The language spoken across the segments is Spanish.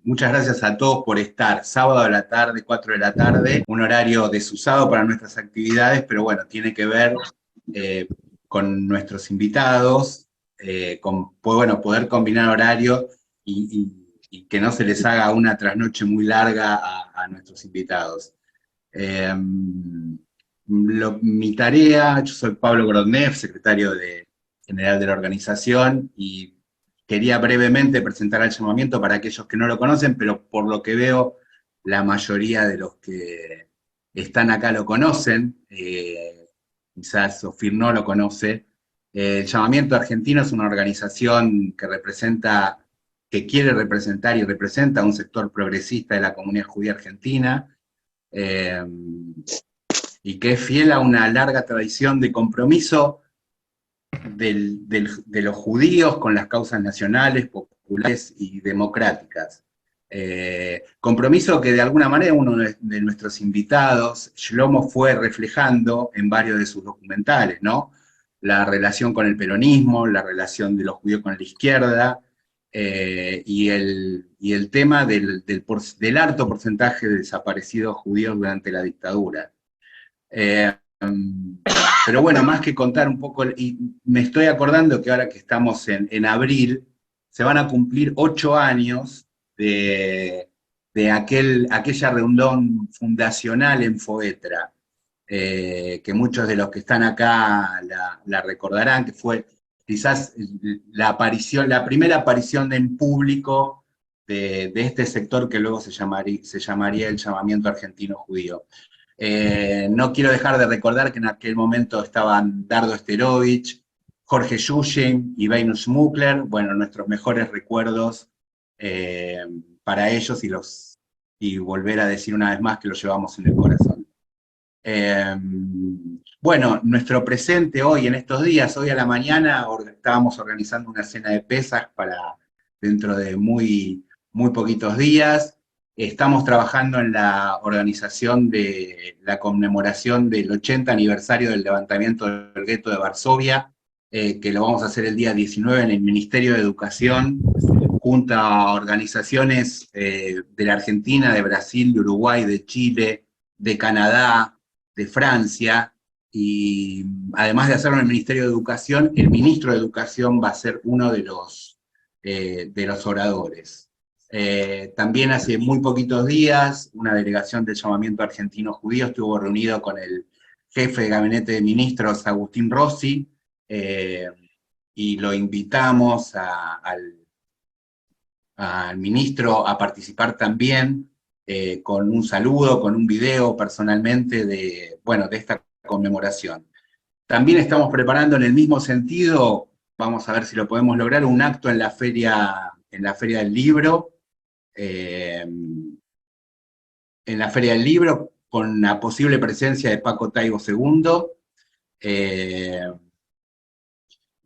Muchas gracias a todos por estar. Sábado a la tarde, 4 de la tarde, un horario desusado para nuestras actividades, pero bueno, tiene que ver con nuestros invitados, con pues bueno, poder combinar horario y que no se les haga una trasnoche muy larga a nuestros invitados. Mi tarea, yo soy Pablo Grodnev, general de la organización, y quería brevemente presentar el llamamiento para aquellos que no lo conocen, pero por lo que veo, la mayoría de los que están acá lo conocen, quizás Ofir no lo conoce. El Llamamiento Argentino es una organización que quiere representar y representa a un sector progresista de la comunidad judía argentina, eh, y que es fiel a una larga tradición de compromiso de los judíos con las causas nacionales, populares y democráticas. Compromiso que de alguna manera uno de nuestros invitados, Shlomo, fue reflejando en varios de sus documentales, ¿no? La relación con el peronismo, la relación de los judíos con la izquierda, y el tema del alto porcentaje de desaparecidos judíos durante la dictadura. Eh, pero bueno, más que contar un poco, y me estoy acordando que ahora que estamos en abril, se van a cumplir 8 años de aquella reunión fundacional en Foetra, que muchos de los que están acá la recordarán, que fue quizás la primera aparición en público de este sector que luego se llamaría el Llamamiento Argentino Judío. No quiero dejar de recordar que en aquel momento estaban Dardo Esterovich, Jorge Yushim y Beinu Schmuckler, bueno, nuestros mejores recuerdos eh, para ellos y volver a decir una vez más que los llevamos en el corazón. Bueno, nuestro presente hoy, en estos días, hoy a la mañana estábamos organizando una cena de Pesaj para dentro de muy poquitos días. Estamos trabajando en la organización de la conmemoración del 80 aniversario del levantamiento del gueto de Varsovia, que lo vamos a hacer el día 19 en el Ministerio de Educación, junto a organizaciones de la Argentina, de Brasil, de Uruguay, de Chile, de Canadá, de Francia, y además de hacerlo en el Ministerio de Educación, el ministro de Educación va a ser uno de los oradores. También hace muy poquitos días, una delegación del Llamamiento Argentino Judío estuvo reunido con el jefe de gabinete de ministros, Agustín Rossi, y lo invitamos al ministro a participar también, con un saludo, con un video personalmente de esta conmemoración. También estamos preparando en el mismo sentido, vamos a ver si lo podemos lograr, un acto en la Feria del Libro, con la posible presencia de Paco Taibo II.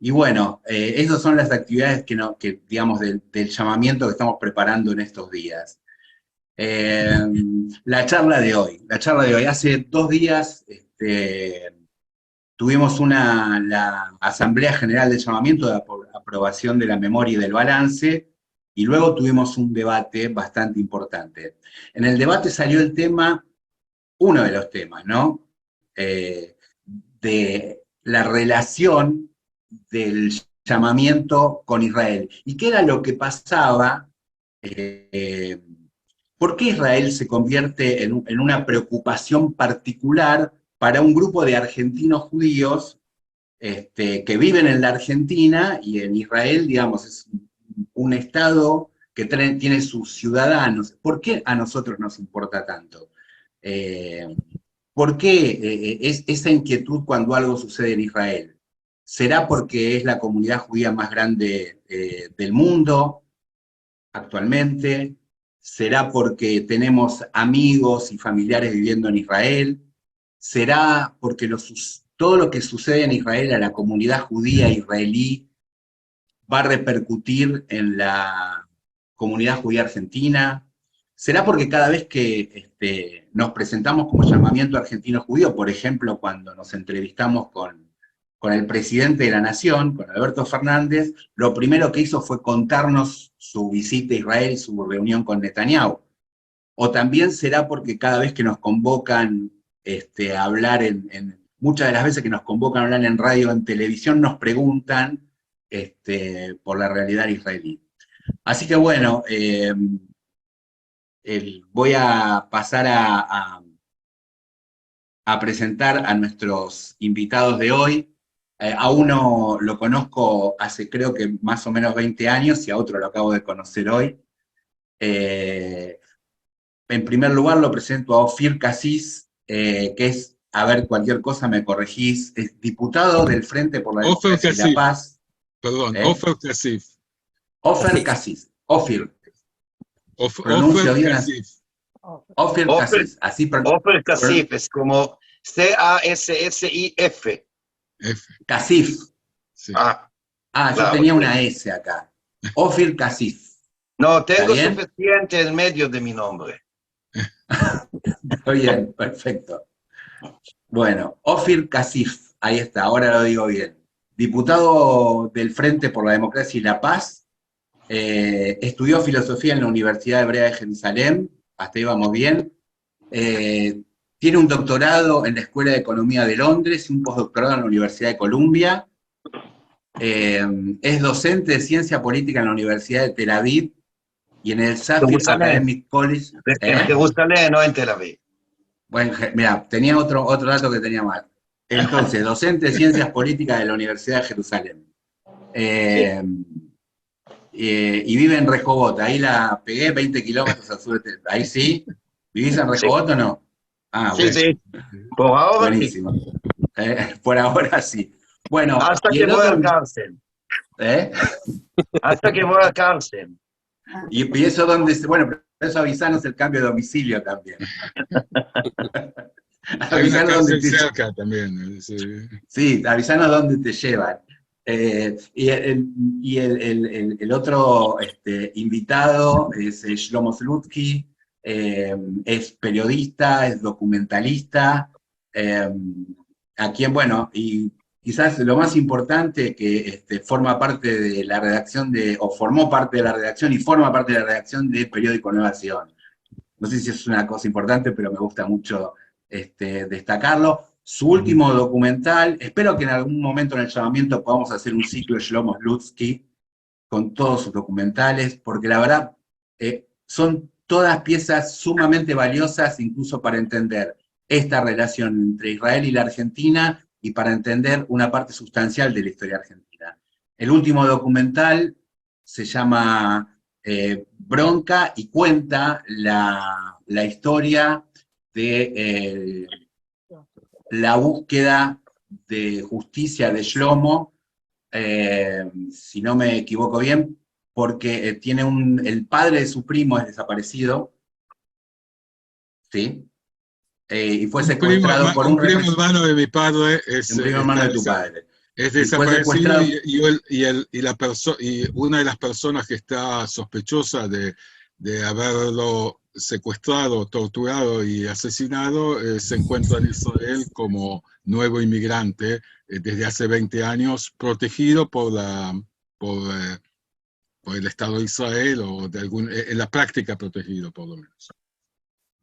Y bueno, esas son las actividades que digamos, del llamamiento que estamos preparando en estos días. La charla de hoy, hace 2 días tuvimos la Asamblea General de Llamamiento de aprobación de la memoria y del balance, y luego tuvimos un debate bastante importante. En el debate salió uno de los temas, ¿no? De la relación del llamamiento con Israel. ¿Y qué era lo que pasaba? ¿Por qué Israel se convierte en una preocupación particular para un grupo de argentinos judíos que viven en la Argentina, y en Israel, digamos, es un Estado que tiene sus ciudadanos? ¿Por qué a nosotros nos importa tanto? ¿Por qué esa inquietud cuando algo sucede en Israel? ¿Será porque es la comunidad judía más grande del mundo actualmente? ¿Será porque tenemos amigos y familiares viviendo en Israel? ¿Será porque todo lo que sucede en Israel a la comunidad judía israelí va a repercutir en la comunidad judía argentina? ¿Será porque cada vez que nos presentamos como Llamamiento Argentino Judío, por ejemplo, cuando nos entrevistamos con con el presidente de la Nación, con Alberto Fernández, lo primero que hizo fue contarnos su visita a Israel y su reunión con Netanyahu. O también será porque cada vez que nos convocan a hablar muchas de las veces que nos convocan a hablar en radio o en televisión, nos preguntan por la realidad israelí. Así que bueno, voy a pasar a presentar a nuestros invitados de hoy. A uno lo conozco hace creo que más o menos 20 años y a otro lo acabo de conocer hoy. En primer lugar lo presento a Ofir Cassis, que es, a ver, cualquier cosa me corregís, es diputado del Frente por la Ofer Democracia y la Kasif, Paz. perdón, Ofer Kasif. Ofer Cassis, Ofir. Ofer Pronuncio bien así. Kasif. Ofir Cassis, así Ofer Kasif es como C-A-S-S-I-F. Casif. Sí. Yo Claro, tenía sí. una S acá. Ofir Casif. No, tengo ¿Está bien? suficiente en medio de mi nombre. Está bien, perfecto. Bueno, Ofir Casif, ahí está, ahora lo digo bien. Diputado del Frente por la Democracia y la Paz, estudió filosofía en la Universidad Hebrea de Jerusalén, hasta ahí vamos bien. Tiene un doctorado en la Escuela de Economía de Londres y un postdoctorado en la Universidad de Columbia. Es docente de ciencia política en la Universidad de Tel Aviv y en el Safir Academic College. En Jerusalén, no en Tel Aviv. Bueno, mira, tenía otro dato que tenía mal. Entonces, docente de ciencias políticas de la Universidad de Jerusalén. Y vive en Rehovot, ahí la pegué 20 kilómetros al sur. Ahí sí. ¿Vivís en Rehovot o no? Sí, Bueno. sí. Por ahora Buenísimo. Por ahora sí. Bueno, hasta y que el voy otro, a cárcel. Hasta que voy a cárcel. Y eso donde, bueno, pero eso avisanos el cambio de domicilio también. Hay una Avisanos dónde cárcel te, cerca también. sí, avisanos dónde te llevan. Y el otro invitado es Shlomo Slutsky, es periodista, es documentalista, a quien, bueno, y quizás lo más importante que forma parte de la redacción o formó parte de la redacción y forma parte de la redacción de Periódico Nueva Sion. No sé si es una cosa importante, pero me gusta mucho destacarlo. Su último documental, espero que en algún momento en el llamamiento podamos hacer un ciclo de Shlomo Slutsky con todos sus documentales, porque la verdad son todas piezas sumamente valiosas, incluso para entender esta relación entre Israel y la Argentina y para entender una parte sustancial de la historia argentina. El último documental se llama Bronca y cuenta la historia de la búsqueda de justicia de Shlomo, si no me equivoco bien, porque tiene el padre de su primo es desaparecido, ¿sí? Y fue secuestrado por Un primo hermano de mi padre un primo hermano de tu padre. es Y fue desaparecido secuestrado. y una de las personas que está sospechosa de haberlo secuestrado, torturado y asesinado se encuentra en Israel como nuevo inmigrante desde hace 20 años, protegido por el Estado de Israel o en la práctica protegido por lo menos.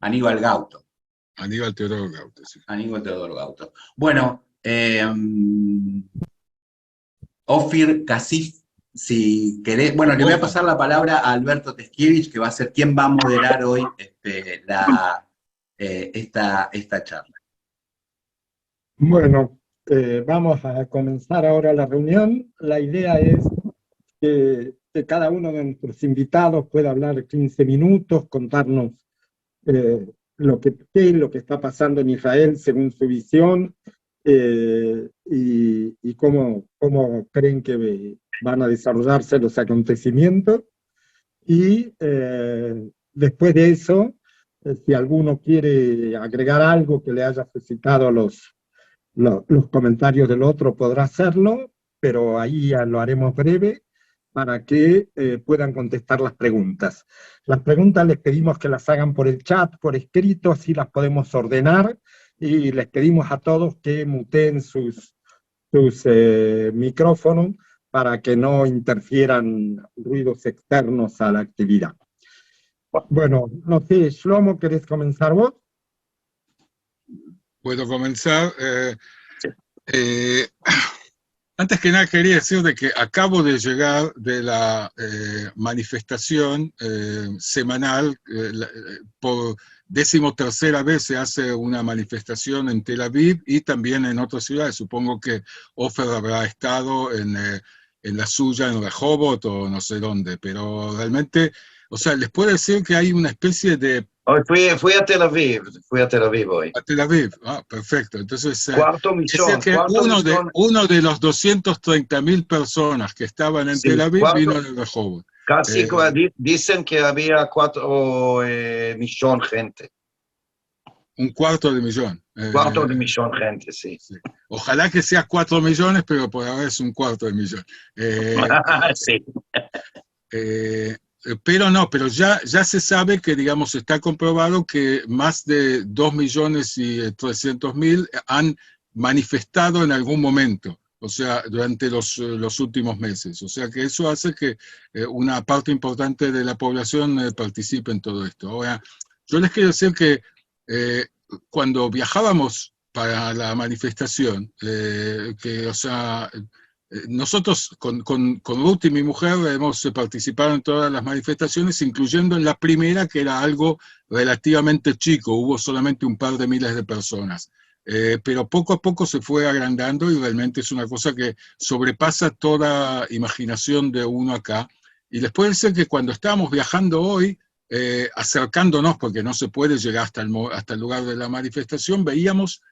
Aníbal Gauto. Aníbal Teodoro Gauto, sí. Aníbal Teodoro Gauto. Bueno, Ofir Casif, si querés, bueno, le voy a pasar la palabra a Alberto Teskiewicz, que va a ser quien va a moderar hoy esta charla. Bueno, vamos a comenzar ahora la reunión. La idea es que cada uno de nuestros invitados pueda hablar 15 minutos, contarnos qué es lo que está pasando en Israel según su visión y cómo creen que van a desarrollarse los acontecimientos. Y después de eso, si alguno quiere agregar algo que le haya suscitado los comentarios del otro, podrá hacerlo, pero ahí ya lo haremos breve para que puedan contestar las preguntas. Las preguntas les pedimos que las hagan por el chat, por escrito, así las podemos ordenar, y les pedimos a todos que muteen sus sus micrófonos para que no interfieran ruidos externos a la actividad. Bueno, no sé, Shlomo, ¿querés comenzar vos? Puedo comenzar. Antes que nada quería decir de que acabo de llegar de la manifestación semanal, por 13ª vez se hace una manifestación en Tel Aviv y también en otras ciudades. Supongo que Ofer habrá estado en la suya, en Rehovot o no sé dónde, pero realmente, o sea, les puedo decir que hay una especie de... Hoy fui a Tel Aviv hoy. A Tel Aviv, perfecto. Entonces, Cuarto decía millón, que uno de los 230.000 personas que estaban en sí, Tel Aviv vino de Rehovot. casi dicen que había 4 millón gente. 250.000. 4 millón gente, sí. Sí. Ojalá que sea 4 millones, pero por ahora es 250.000. Sí. Pero ya se sabe que, digamos, está comprobado que más de 2.300.000 han manifestado en algún momento, o sea, durante los últimos meses. O sea, que eso hace que una parte importante de la población participe en todo esto. Ahora, yo les quiero decir que cuando viajábamos para la manifestación, o sea... Nosotros con Ruth y mi mujer hemos participado en todas las manifestaciones, incluyendo en la primera, que era algo relativamente chico, hubo solamente un par de miles de personas. Pero poco a poco se fue agrandando y realmente es una cosa que sobrepasa toda imaginación de uno acá. Y les puedo decir que cuando estábamos viajando hoy, acercándonos, porque no se puede llegar hasta el lugar de la manifestación, veíamos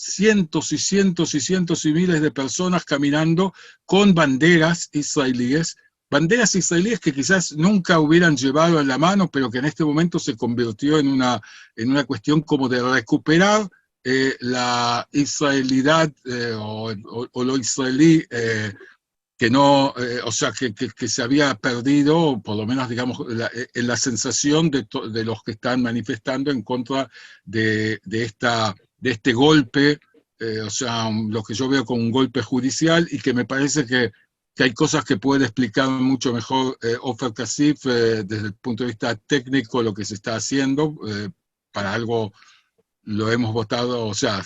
cientos y cientos y cientos y miles de personas caminando con banderas israelíes que quizás nunca hubieran llevado en la mano, pero que en este momento se convirtió en una cuestión como de recuperar la israelidad o lo israelí que no, o sea, que se había perdido, por lo menos, digamos, en la sensación de los que están manifestando en contra de este golpe, o sea, lo que yo veo como un golpe judicial, y que me parece que hay cosas que puede explicar mucho mejor Ofer Kasif desde el punto de vista técnico, lo que se está haciendo, para algo lo hemos votado, o sea,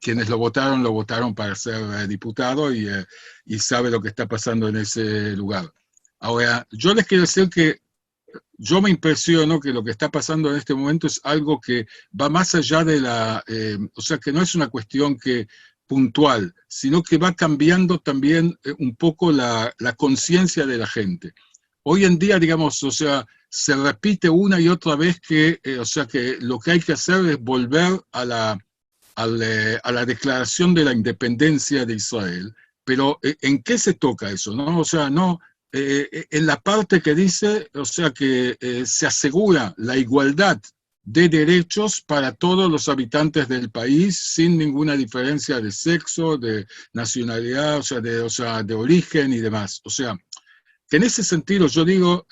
quienes lo votaron para ser diputado y sabe lo que está pasando en ese lugar. Ahora, yo les quiero decir que yo me impresiono que lo que está pasando en este momento es algo que va más allá de o sea, que no es una cuestión puntual, sino que va cambiando también un poco la conciencia de la gente. Hoy en día, digamos, o sea, se repite una y otra vez que, o sea, que lo que hay que hacer es volver a la declaración de la independencia de Israel. Pero ¿en qué se toca eso? ¿No? O sea, no... en la parte que dice, o sea, que se asegura la igualdad de derechos para todos los habitantes del país, sin ninguna diferencia de sexo, de nacionalidad, o sea, de origen y demás. O sea, que en ese sentido yo digo,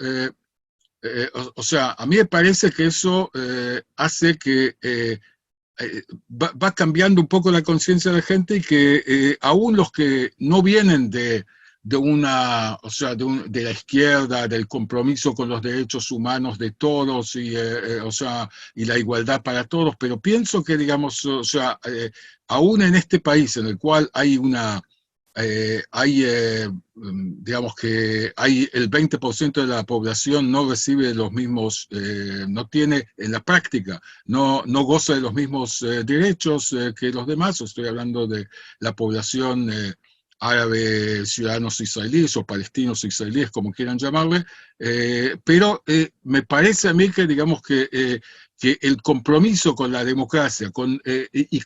o sea, a mí me parece que eso hace que va cambiando un poco la conciencia de la gente, y que aún los que no vienen o sea, de la izquierda, del compromiso con los derechos humanos de todos o sea, y la igualdad para todos, pero pienso que, digamos, o sea, aún en este país en el cual hay digamos que hay el 20% de la población no recibe los mismos, no tiene en la práctica, no goza de los mismos derechos que los demás. Estoy hablando de la población árabe, ciudadanos israelíes o palestinos israelíes, como quieran llamarle, pero me parece a mí que, digamos, que el compromiso con la democracia y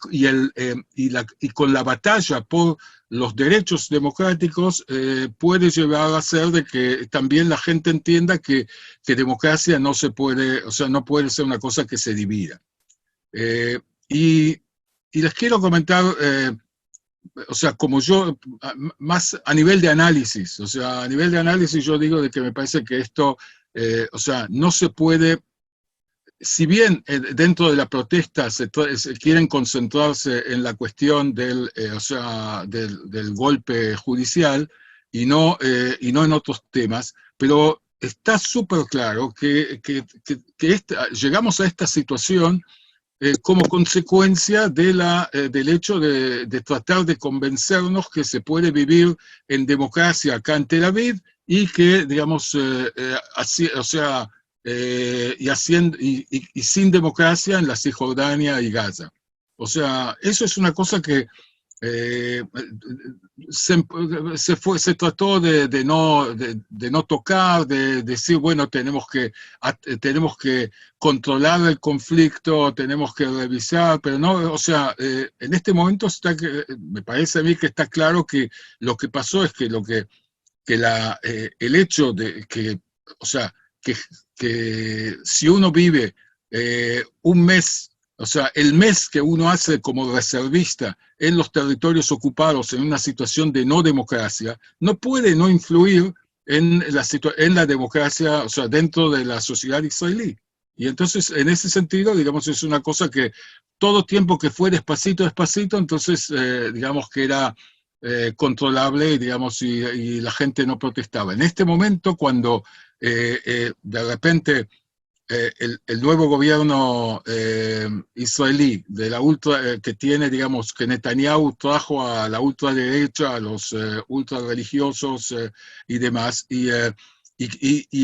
con la batalla por los derechos democráticos puede llevar a ser de que también la gente entienda que democracia no se puede, o sea, no puede ser una cosa que se divida. Y les quiero comentar, o sea, como yo, más a nivel de análisis, o sea, a nivel de análisis yo digo de que me parece que esto, o sea, no se puede si bien dentro de la protesta se quieren concentrarse en la cuestión o sea, del golpe judicial y no en otros temas, pero está súper claro que llegamos a esta situación como consecuencia del hecho de tratar de convencernos que se puede vivir en democracia acá en Tel Aviv y que, digamos, o sea, y sin democracia en la Cisjordania y Gaza. O sea, eso es una cosa que se trató de no tocar, de decir, bueno, tenemos que controlar el conflicto, tenemos que revisar, pero no, o sea, en este momento me parece a mí que está claro que lo que pasó es que el hecho de que, o sea, que si uno vive un mes, o sea, el mes que uno hace como reservista en los territorios ocupados en una situación de no democracia, no puede no influir en la democracia, o sea, dentro de la sociedad israelí. Y entonces, en ese sentido, digamos, es una cosa que todo tiempo que fue despacito, entonces, digamos que era controlable, digamos, y la gente no protestaba. En este momento, cuando de repente el nuevo gobierno israelí de la que tiene, digamos, que Netanyahu trajo a la ultraderecha, a los ultrarreligiosos y demás, y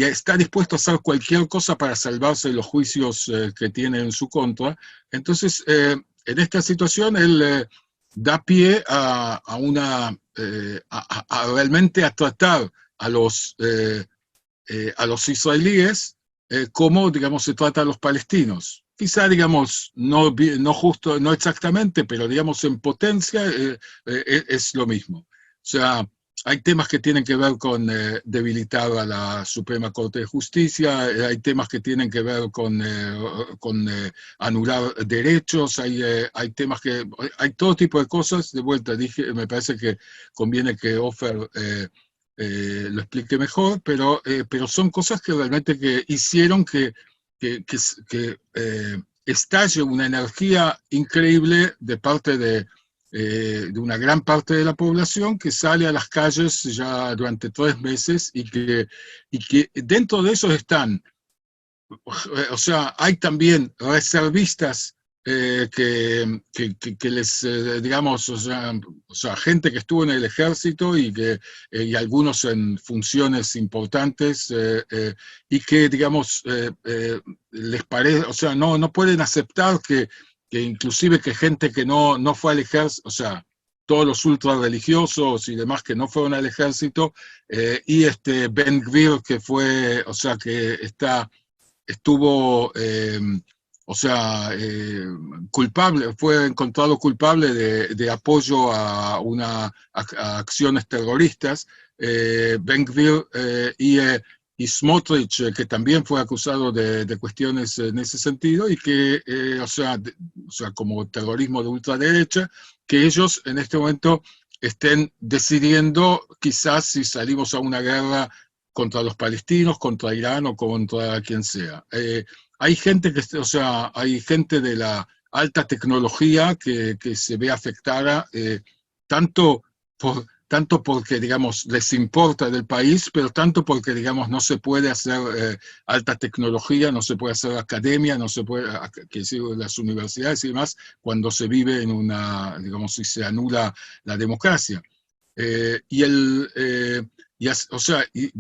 está dispuesto a hacer cualquier cosa para salvarse de los juicios que tiene en su contra. Entonces, en esta situación, él da pie a realmente a tratar a los israelíes como, digamos, se trata a los palestinos. Quizá, digamos, no justo, no exactamente, pero, digamos, en potencia es lo mismo. O sea, hay temas que tienen que ver con debilitar a la Suprema Corte de Justicia, hay temas que tienen que ver con anular derechos, hay temas hay todo tipo de cosas. De vuelta, me parece que conviene que Ofer lo explique mejor, pero son cosas que realmente que hicieron que estalle una energía increíble de parte de una gran parte de la población que sale a las calles ya durante 3 meses y que dentro de esos están, o sea, hay también reservistas que les, digamos, o sea, gente que estuvo en el ejército y algunos en funciones importantes y que, digamos, les parece, o sea, no pueden aceptar que inclusive que gente que no fue al ejército, o sea, todos los ultrarreligiosos y demás que no fueron al ejército, y Ben Gvir que fue, o sea, que estuvo, o sea, culpable, fue encontrado culpable de apoyo a acciones terroristas. Ben Gvir y Smotrich, que también fue acusado de cuestiones en ese sentido, y que, o sea, como terrorismo de ultraderecha, que ellos en este momento estén decidiendo quizás si salimos a una guerra contra los palestinos, contra Irán o contra quien sea. Hay gente o sea, hay gente de la alta tecnología que se ve afectada tanto porque, digamos, les importa del país, pero tanto porque, digamos, no se puede hacer alta tecnología, no se puede hacer academia, no se puede, que decir, las universidades y demás, cuando se vive en digamos, si se anula la democracia. O sea, y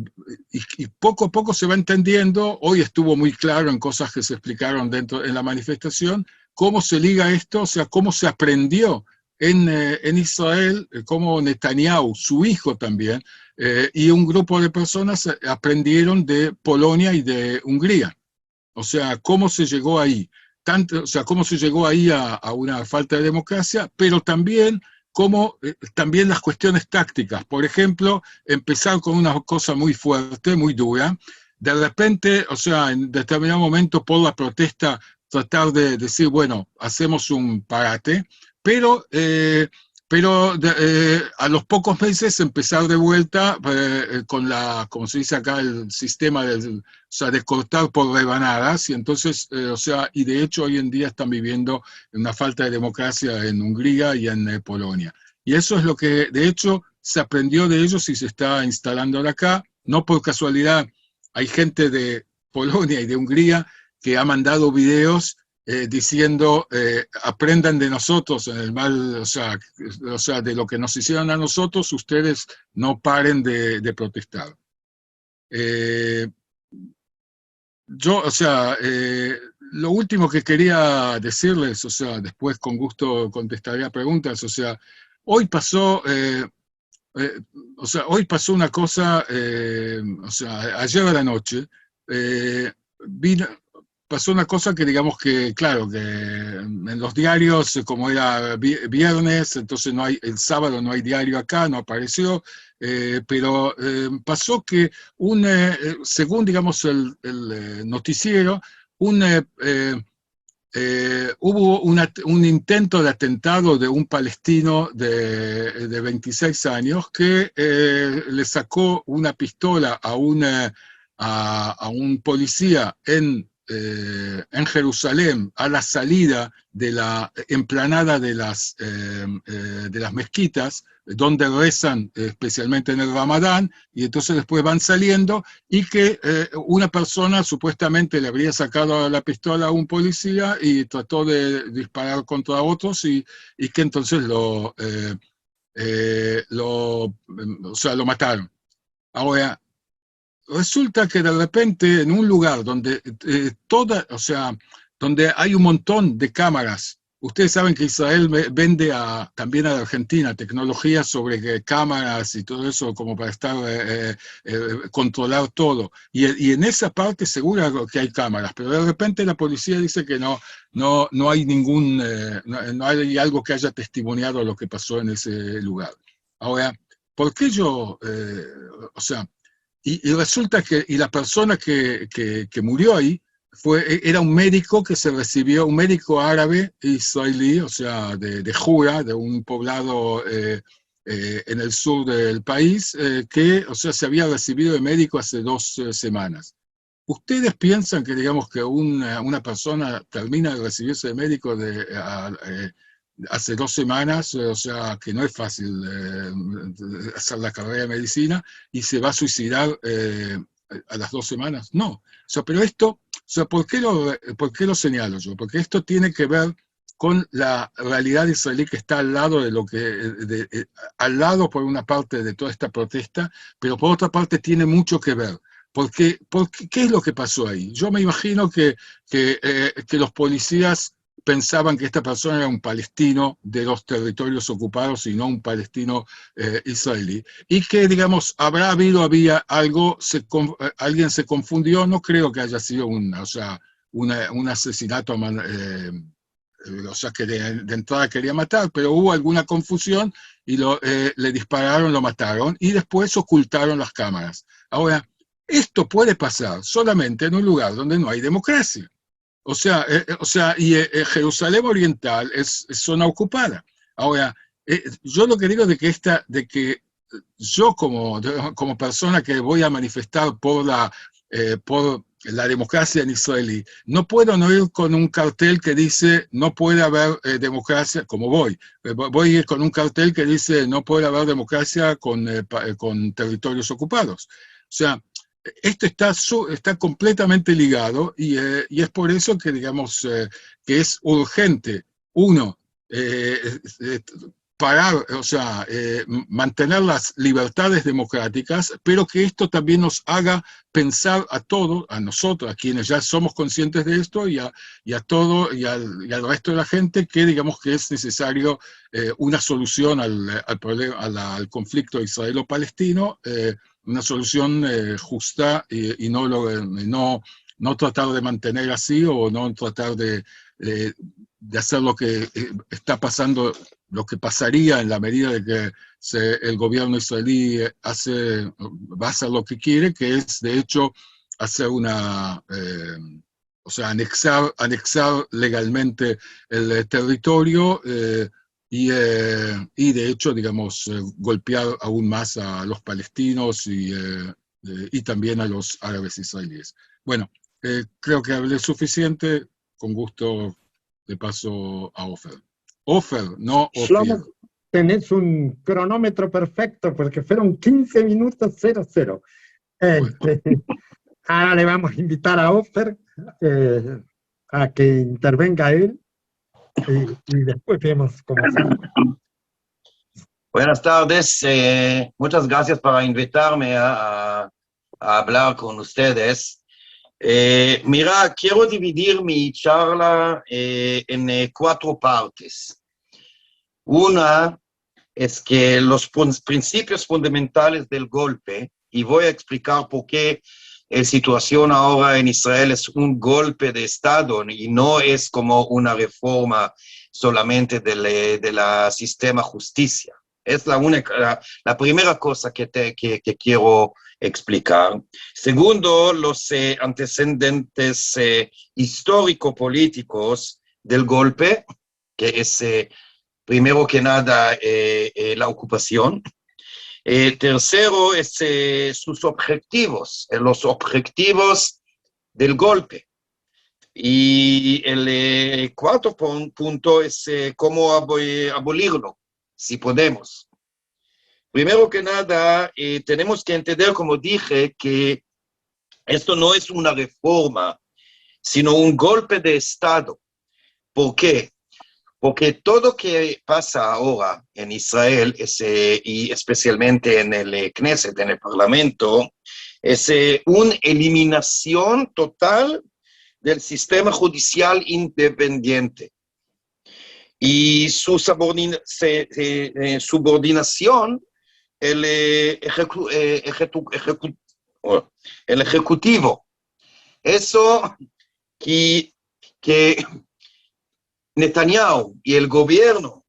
poco a poco se va entendiendo, hoy estuvo muy claro en cosas que se explicaron en la manifestación, cómo se liga esto, o sea, cómo se aprendió en Israel, cómo Netanyahu, su hijo también, y un grupo de personas aprendieron de Polonia y de Hungría. O sea, cómo se llegó ahí. O sea, cómo se llegó ahí a una falta de democracia, pero también como también las cuestiones tácticas. Por ejemplo, empezar con una cosa muy fuerte, muy dura, de repente, o sea, en determinado momento por la protesta tratar de decir, bueno, hacemos un parate, pero pero a los pocos meses empezar de vuelta con como se dice acá, el sistema o sea, de cortar por rebanadas, y entonces, o sea, y de hecho hoy en día están viviendo una falta de democracia en Hungría y en Polonia. Y eso es lo que, de hecho, se aprendió de ellos y se está instalando ahora acá. No por casualidad, hay gente de Polonia y de Hungría que ha mandado videos diciendo, aprendan de nosotros en el mal, o sea, de lo que nos hicieron a nosotros, ustedes no paren de protestar. Yo, o sea, lo último que quería decirles, o sea, después con gusto contestaré a preguntas, o sea, hoy pasó, eh, o sea, hoy pasó una cosa, o sea, ayer a la noche, eh, vino, pasó una cosa que digamos que, claro, que en los diarios, como era viernes, entonces no hay, el sábado no hay diario acá, no apareció, pero pasó que según, digamos, el noticiero, un... hubo un intento de atentado de un palestino de 26 años que le sacó una pistola a un policía en Jerusalén a la salida de la emplanada de las mezquitas, donde rezan especialmente en el Ramadán, y entonces después van saliendo, y que una persona supuestamente le habría sacado la pistola a un policía y trató de disparar contra otros, y que entonces o sea, lo mataron. Ahora, resulta que de repente en un lugar donde o sea, donde hay un montón de cámaras, ustedes saben que Israel vende también a Argentina tecnología sobre cámaras y todo eso como para estar, controlar todo. Y en esa parte seguro que hay cámaras, pero de repente la policía dice que no hay no hay algo que haya testimoniado lo que pasó en ese lugar. Ahora, ¿por qué o sea, y resulta que la persona que murió ahí era un médico que se recibió, un médico árabe israelí, o sea, de Jura, de un poblado en el sur del país, que, o sea, se había recibido de médico hace 2 semanas. ¿Ustedes piensan que, digamos, que una persona termina de recibirse de médico hace 2 semanas, o sea, que no es fácil hacer la carrera de medicina, y se va a suicidar a las 2 semanas? No. O sea, pero esto, o sea, ¿por qué lo señalo yo? Porque esto tiene que ver con la realidad israelí que está al lado al lado por una parte de toda esta protesta, pero por otra parte tiene mucho que ver. ¿Qué es lo que pasó ahí? Yo me imagino que los policías pensaban que esta persona era un palestino de los territorios ocupados y no un palestino israelí. Y que, digamos, había algo, alguien se confundió, no creo que haya sido o sea, un asesinato, o sea, que de entrada quería matar, pero hubo alguna confusión y le dispararon, lo mataron, y después ocultaron las cámaras. Ahora, esto puede pasar solamente en un lugar donde no hay democracia. O sea, y Jerusalén Oriental es zona ocupada. Ahora, yo lo que digo de que yo como persona que voy a manifestar por la democracia en Israel, no puedo no ir con un cartel que dice no puede haber democracia, como voy a ir con un cartel que dice no puede haber democracia con territorios ocupados. O sea, esto está completamente ligado, y es por eso que, digamos, que es urgente, uno, parar, o sea, mantener las libertades democráticas, pero que esto también nos haga pensar a todos, a nosotros, a quienes ya somos conscientes de esto, y al resto de la gente, que digamos que es necesario una solución al problema, al conflicto israelo-palestino, una solución justa, y no tratar de mantener así, o no tratar de hacer lo que está pasando, lo que pasaría en la medida de que el gobierno israelí va a hacer lo que quiere, que es de hecho hacer o sea, anexar legalmente el territorio, y de hecho, digamos, golpear aún más a los palestinos y también a los árabes israelíes. Bueno, creo que hablé suficiente, con gusto le paso a Ofer. Ofer, no Ofir. Shlomo, tenés un cronómetro perfecto porque fueron 15 minutos 00. Bueno. Ahora le vamos a invitar a Ofer a que intervenga él y después vemos cómo sigue. Buenas tardes, muchas gracias por invitarme a hablar con ustedes. Mira, quiero dividir mi charla en 4 partes. Una es que los principios fundamentales del golpe, y voy a explicar por qué la situación ahora en Israel es un golpe de Estado y no es como una reforma solamente de la sistema justicia. Es la primera cosa que quiero explicar. Segundo, los antecedentes histórico-políticos del golpe, que es primero que nada la ocupación. Tercero es sus objetivos, los objetivos del golpe. Y el cuarto punto es cómo abolirlo, si podemos. Primero que nada, tenemos que entender, como dije, que esto no es una reforma, sino un golpe de Estado. ¿Por qué? Porque todo lo que pasa ahora en Israel, y especialmente en el Knesset, en el Parlamento, es una eliminación total del sistema judicial independiente. Y su subordinación, el ejecutivo. Eso que Netanyahu y el gobierno,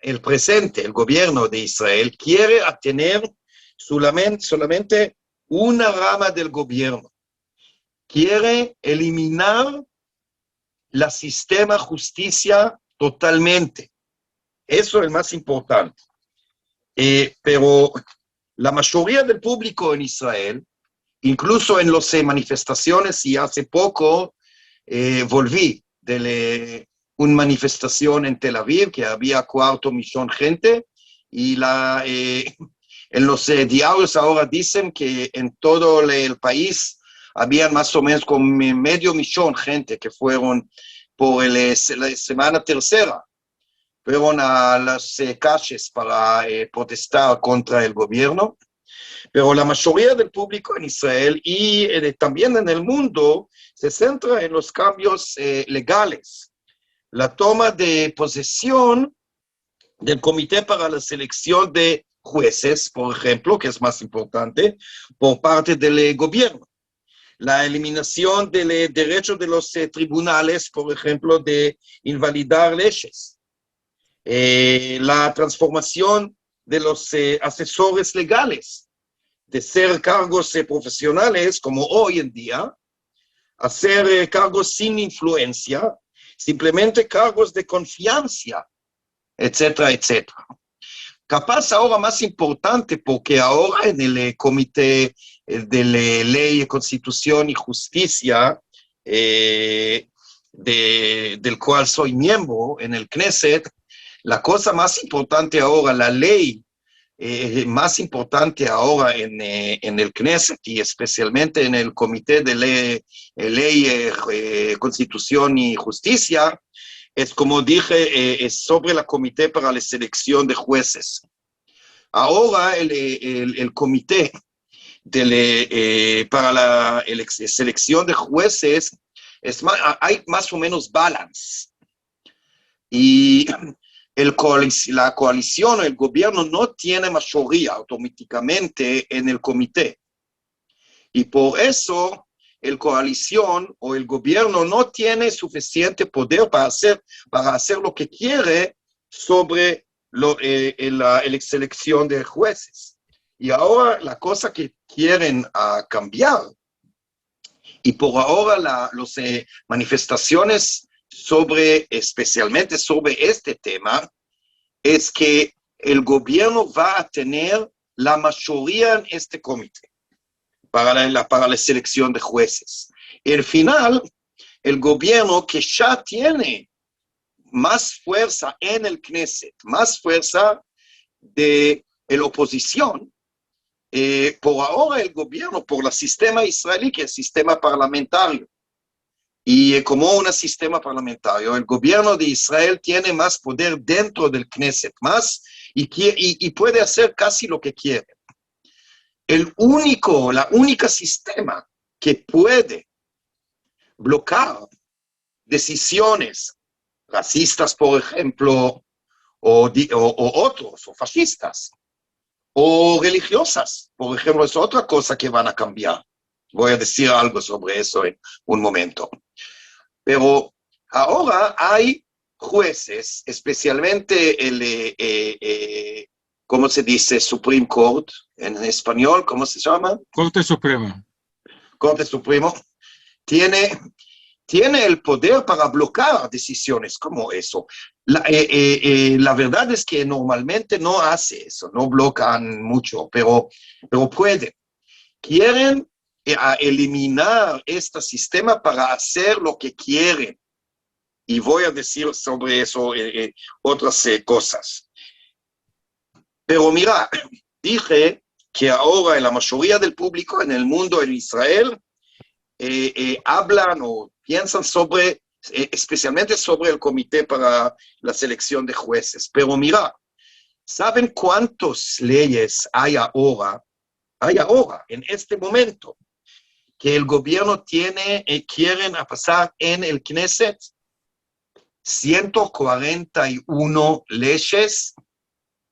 el presente, el gobierno de Israel, quiere tener solamente una rama del gobierno. Quiere eliminar el sistema justicia totalmente. Eso es el más importante. Pero la mayoría del público en Israel, incluso en las manifestaciones, y hace poco volví de una manifestación en Tel Aviv, que había 250,000 gente, y en los diarios ahora dicen que en todo el país había más o menos como 500,000 gente que fueron por la semana tercera, fueron a las calles para protestar contra el gobierno. Pero la mayoría del público en Israel y también en el mundo se centra en los cambios legales. La toma de posesión del Comité para la Selección de Jueces, por ejemplo, que es más importante, por parte del gobierno. La eliminación del derecho de los tribunales, por ejemplo, de invalidar leyes. La transformación de los asesores legales, de ser cargos profesionales, como hoy en día, a ser cargos sin influencia, simplemente cargos de confianza, etcétera, etcétera. Capaz ahora más importante, porque ahora en el Comité de Ley, Constitución y Justicia, del cual soy miembro en el Knesset, la cosa más importante ahora, la ley más importante ahora en el Knesset y especialmente en el Comité de Ley, Constitución y Justicia, es como dije, es sobre el Comité para la Selección de Jueces. Ahora el Comité para la selección de jueces, hay más o menos balance. Y la coalición o el gobierno no tiene mayoría automáticamente en el comité. Y por eso la coalición o el gobierno no tiene suficiente poder para hacer lo que quiere sobre la selección de jueces. Y ahora la cosa que quieren cambiar, y por ahora las manifestaciones especialmente sobre este tema, es que el gobierno va a tener la mayoría en este comité para la selección de jueces. Al final, el gobierno que ya tiene más fuerza en el Knesset, más fuerza de la oposición, por ahora el gobierno, por el sistema israelí, que es el sistema parlamentario, y como un sistema parlamentario, el gobierno de Israel tiene más poder dentro del Knesset, más, y puede hacer casi lo que quiere. La única sistema que puede bloquear decisiones racistas, por ejemplo, o otros, o fascistas, o religiosas, por ejemplo, es otra cosa que van a cambiar. Voy a decir algo sobre eso en un momento. Pero ahora hay jueces, especialmente ¿cómo se dice? Supreme Court, en español, ¿cómo se llama? Corte Suprema. Corte Supremo, tiene el poder para bloquear decisiones como eso. La verdad es que normalmente no hace eso, no bloquean mucho, pero pueden. Quieren eliminar este sistema para hacer lo que quieren. Y voy a decir sobre eso otras cosas. Pero mira, dije que ahora la mayoría del público en el mundo, en Israel, hablan o piensan sobre, especialmente sobre el comité para la selección de jueces. Pero mira, ¿saben cuántas leyes hay ahora, en este momento, que el gobierno quieren pasar en el Knesset? 141 leyes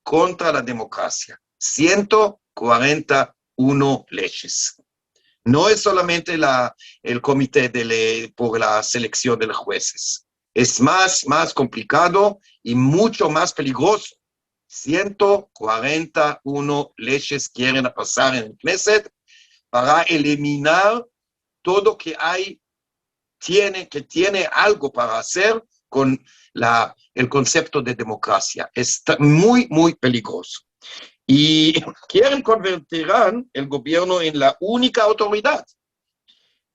contra la democracia. 141 leyes. No es solamente el comité por la selección de los jueces. Es más complicado y mucho más peligroso. 141 leyes quieren pasar en el Knesset para eliminar todo que tiene algo para hacer con el concepto de democracia. Está muy, muy peligroso. Y convertirán el gobierno en la única autoridad.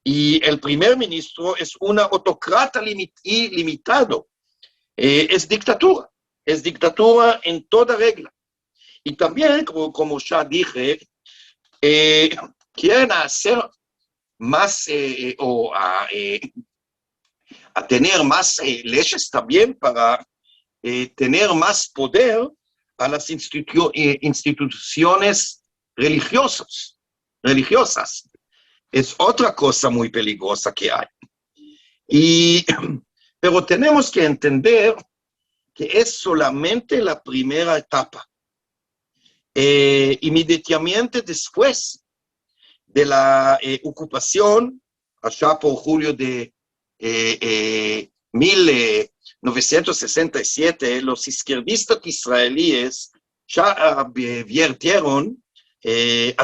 Y el primer ministro es un autocrata ilimitado. Es dictadura en toda regla. Y también, como ya dije, quieren hacer más a tener más leyes también para tener más poder a las instituciones religiosas. Es otra cosa muy peligrosa que hay. Pero tenemos que entender que es solamente la primera etapa. Inmediatamente después de la ocupación, allá por julio de 1967, los izquierdistas israelíes ya advirtieron, que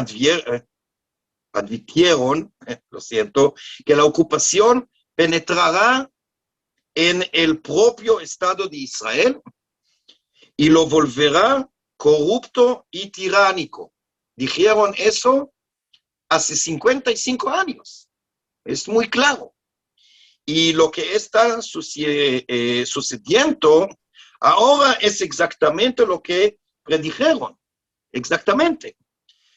la ocupación penetrará en el propio Estado de Israel y lo volverá corrupto y tiránico. Dijeron eso hace 55 años. Es muy claro. Y lo que está sucediendo ahora es exactamente lo que predijeron. Exactamente.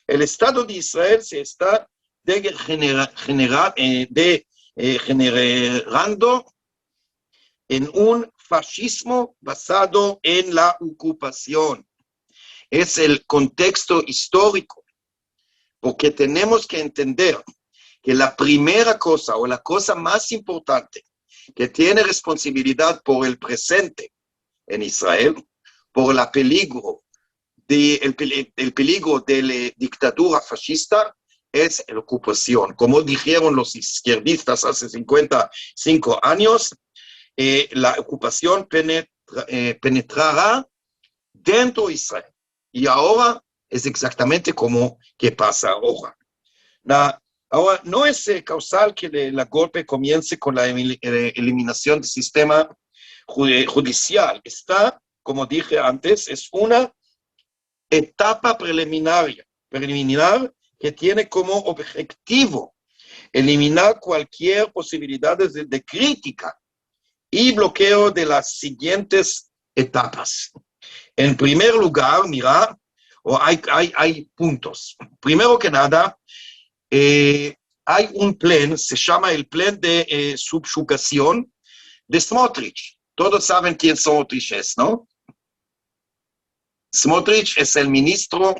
El Estado de Israel se está degenerando en un fascismo basado en la ocupación. Es el contexto histórico, porque tenemos que entender que la primera cosa o la cosa más importante que tiene responsabilidad por el presente en Israel, por el peligro de la dictadura fascista, es la ocupación. Como dijeron los izquierdistas hace 55 años, la ocupación penetrará dentro de Israel. Y ahora es exactamente como que pasa ahora. Ahora, no es causal que el golpe comience con la eliminación del sistema judicial. Está como dije antes, es una etapa preliminar que tiene como objetivo eliminar cualquier posibilidad de crítica y bloqueo de las siguientes etapas. En primer lugar, mira, hay puntos. Primero que nada, hay un plan, se llama el plan de subyugación de Smotrich. Todos saben quién Smotrich es, ¿no? Smotrich es el ministro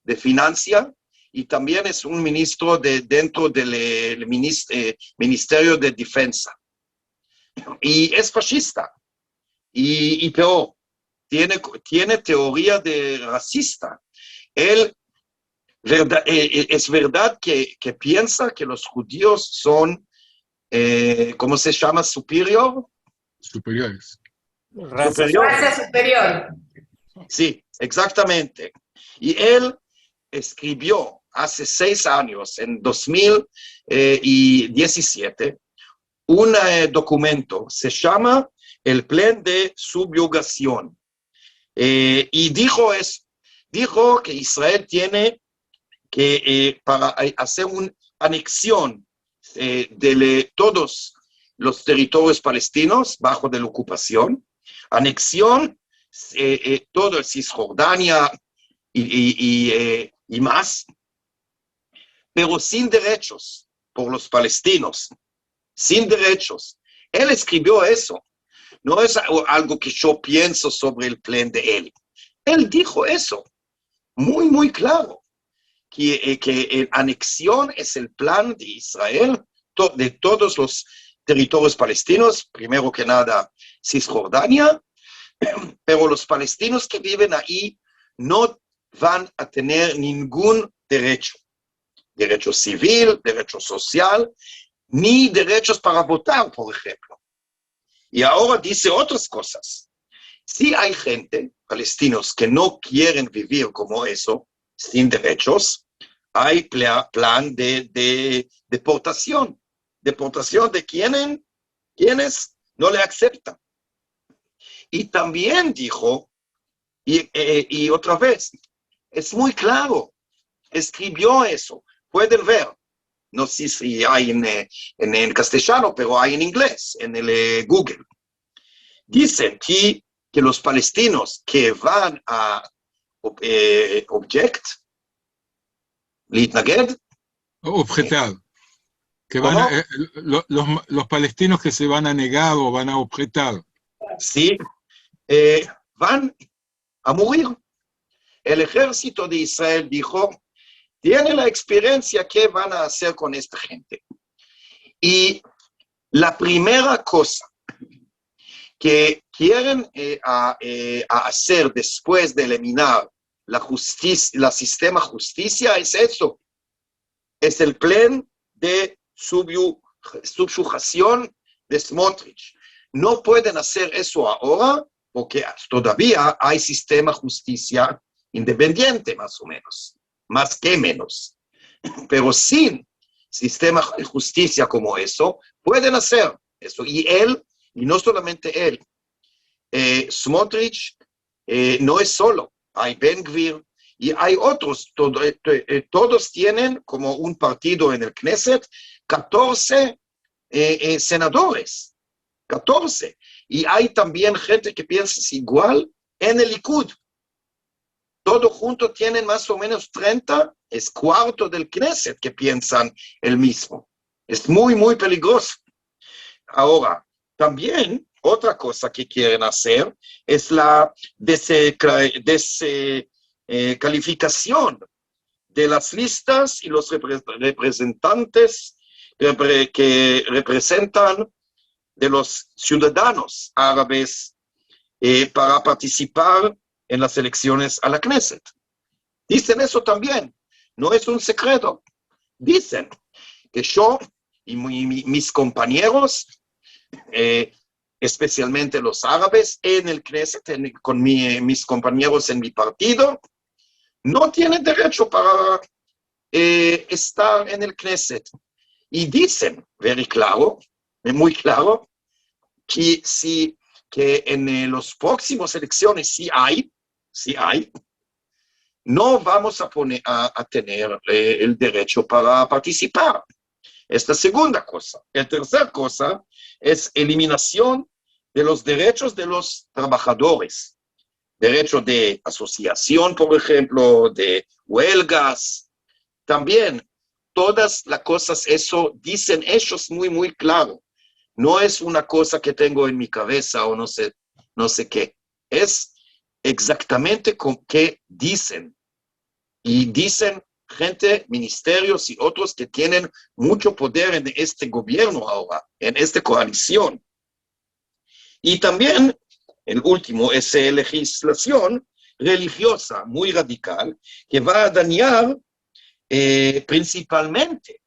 de Finanzas y también es un ministro dentro del Ministerio de Defensa. Y es fascista. Y peor, tiene teoría de racista. Él es verdad que piensa que los judíos son, ¿cómo se llama? Superiores. Raza superior. Sí, exactamente. Y él escribió hace 6 años, en 2017, un documento, se llama el Plan de Subyugación. Y dijo que Israel tiene que, para hacer una anexión de todos los territorios palestinos bajo de la ocupación, anexión todo el Cisjordania y más, pero sin derechos por los palestinos, sin derechos. Él escribió eso. No es algo que yo pienso sobre el plan de él. Él dijo eso, muy, muy claro, que anexión es el plan de Israel, de todos los territorios palestinos, primero que nada Cisjordania, pero los palestinos que viven ahí no van a tener ningún derecho civil, derecho social, ni derechos para votar, por ejemplo. Y ahora dice otras cosas. Si hay gente, palestinos, que no quieren vivir como eso, sin derechos, hay plan de deportación. Deportación de quienes no le aceptan. Y también dijo, y otra vez, es muy claro, escribió eso, pueden ver, no sé si hay en castellano, pero hay en inglés, en el Google. Dicen que los palestinos que van a objetar, que van los palestinos que se van a negar o van a objetar. Sí, van a morir. El ejército de Israel dijo, tiene la experiencia que van a hacer con esta gente. Y la primera cosa que quieren hacer después de eliminar la sistema justicia es eso. Es el plan de subyugación de Smotrich. No pueden hacer eso ahora porque todavía hay sistema justicia independiente, más o menos, más que menos. Pero sin sistema de justicia como eso, pueden hacer eso. Y él, y no solamente él, Smotrich no es solo, hay Ben Gvir y hay otros, todos tienen como un partido en el Knesset, 14 senadores, 14. Y hay también gente que piensa igual en el Likud. Todos juntos tienen más o menos 30, es cuarto del Knesset que piensan el mismo. Es muy, muy peligroso. Ahora, también otra cosa que quieren hacer es la descalificación de las listas y los representantes que representan de los ciudadanos árabes para participar en las elecciones a la Knesset. Dicen eso también, no es un secreto. Dicen que yo y mis compañeros, especialmente los árabes en el Knesset, con mis compañeros en mi partido, no tienen derecho para estar en el Knesset. Y dicen, muy claro, que si que en las próximas elecciones, si hay, no vamos a tener el derecho para participar. Esta segunda cosa. La tercera cosa es eliminación de los derechos de los trabajadores. Derecho de asociación, por ejemplo, de huelgas. También todas las cosas, eso dicen ellos muy claro. No es una cosa que tengo en mi cabeza o no sé qué. Es exactamente con qué dicen. Y dicen gente, ministerios y otros que tienen mucho poder en este gobierno ahora, en esta coalición. Y también, el último, es legislación religiosa muy radical que va a dañar principalmente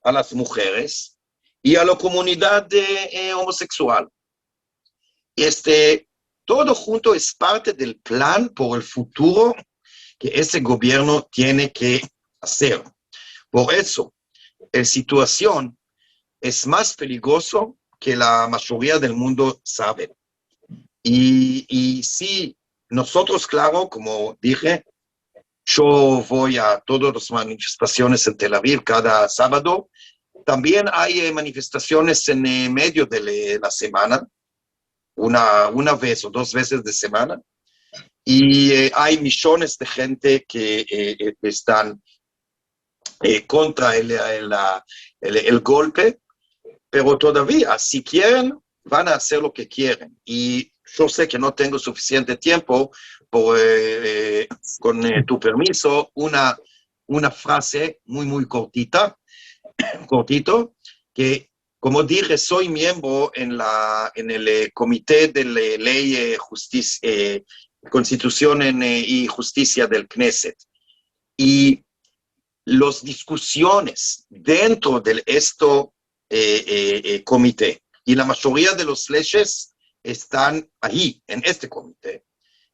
a las mujeres y a la comunidad homosexual. Todo junto es parte del plan por el futuro que ese gobierno tiene que hacer. Por eso, la situación es más peligrosa que la mayoría del mundo sabe. Y si nosotros, claro, como dije, yo voy a todas las manifestaciones en Tel Aviv cada sábado. También hay manifestaciones en medio de la semana, una vez o dos veces de semana. Y hay millones de gente que están contra el golpe, pero todavía, si quieren, van a hacer lo que quieren. Y yo sé que no tengo suficiente tiempo, con tu permiso, una frase muy cortito, que, como dije, soy miembro en el Comité de Ley, Constitución y Justicia del Knesset. Y las discusiones dentro de este comité, y la mayoría de las leyes están ahí, en este comité.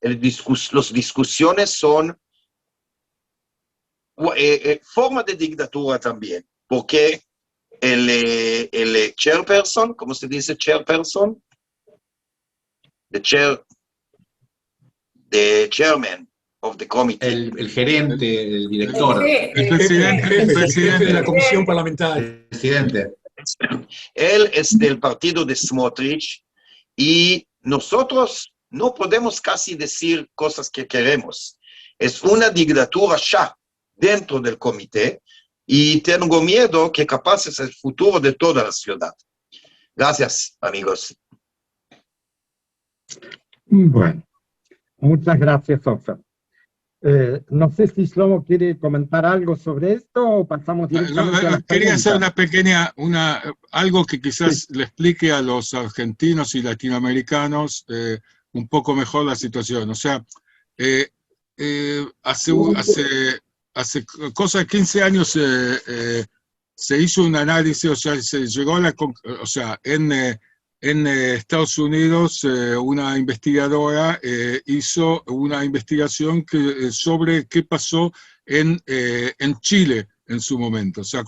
Las discusiones son forma de dictadura también, porque el chairperson, ¿cómo se dice chairperson? The chairman of the committee. El gerente, el director. El presidente de la comisión parlamentaria. Presidente. Él es del partido de Smotrich y nosotros no podemos casi decir cosas que queremos. Es una dictadura ya dentro del comité y tengo miedo que capaz es el futuro de toda la ciudad. Gracias, amigos. Bueno, muchas gracias, Ofer. No sé si Shlomo quiere comentar algo sobre esto o pasamos directamente a las Quería preguntas. hacer algo que quizás le explique a los argentinos y latinoamericanos un poco mejor la situación. O sea, hace cosa de 15 años se hizo un análisis, o sea, se llegó a en Estados Unidos, una investigadora hizo una investigación sobre qué pasó en Chile en su momento. O sea,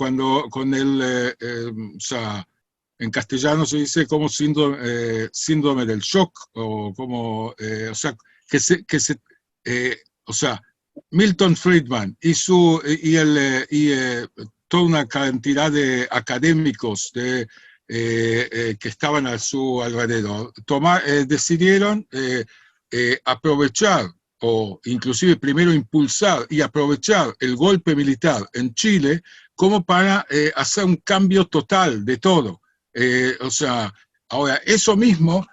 en castellano se dice como síndrome del shock, o como, o sea, Milton Friedman toda una cantidad de académicos que estaban a su alrededor, decidieron aprovechar, o inclusive primero impulsar y aprovechar el golpe militar en Chile como para hacer un cambio total de todo. O sea, ahora, eso mismo,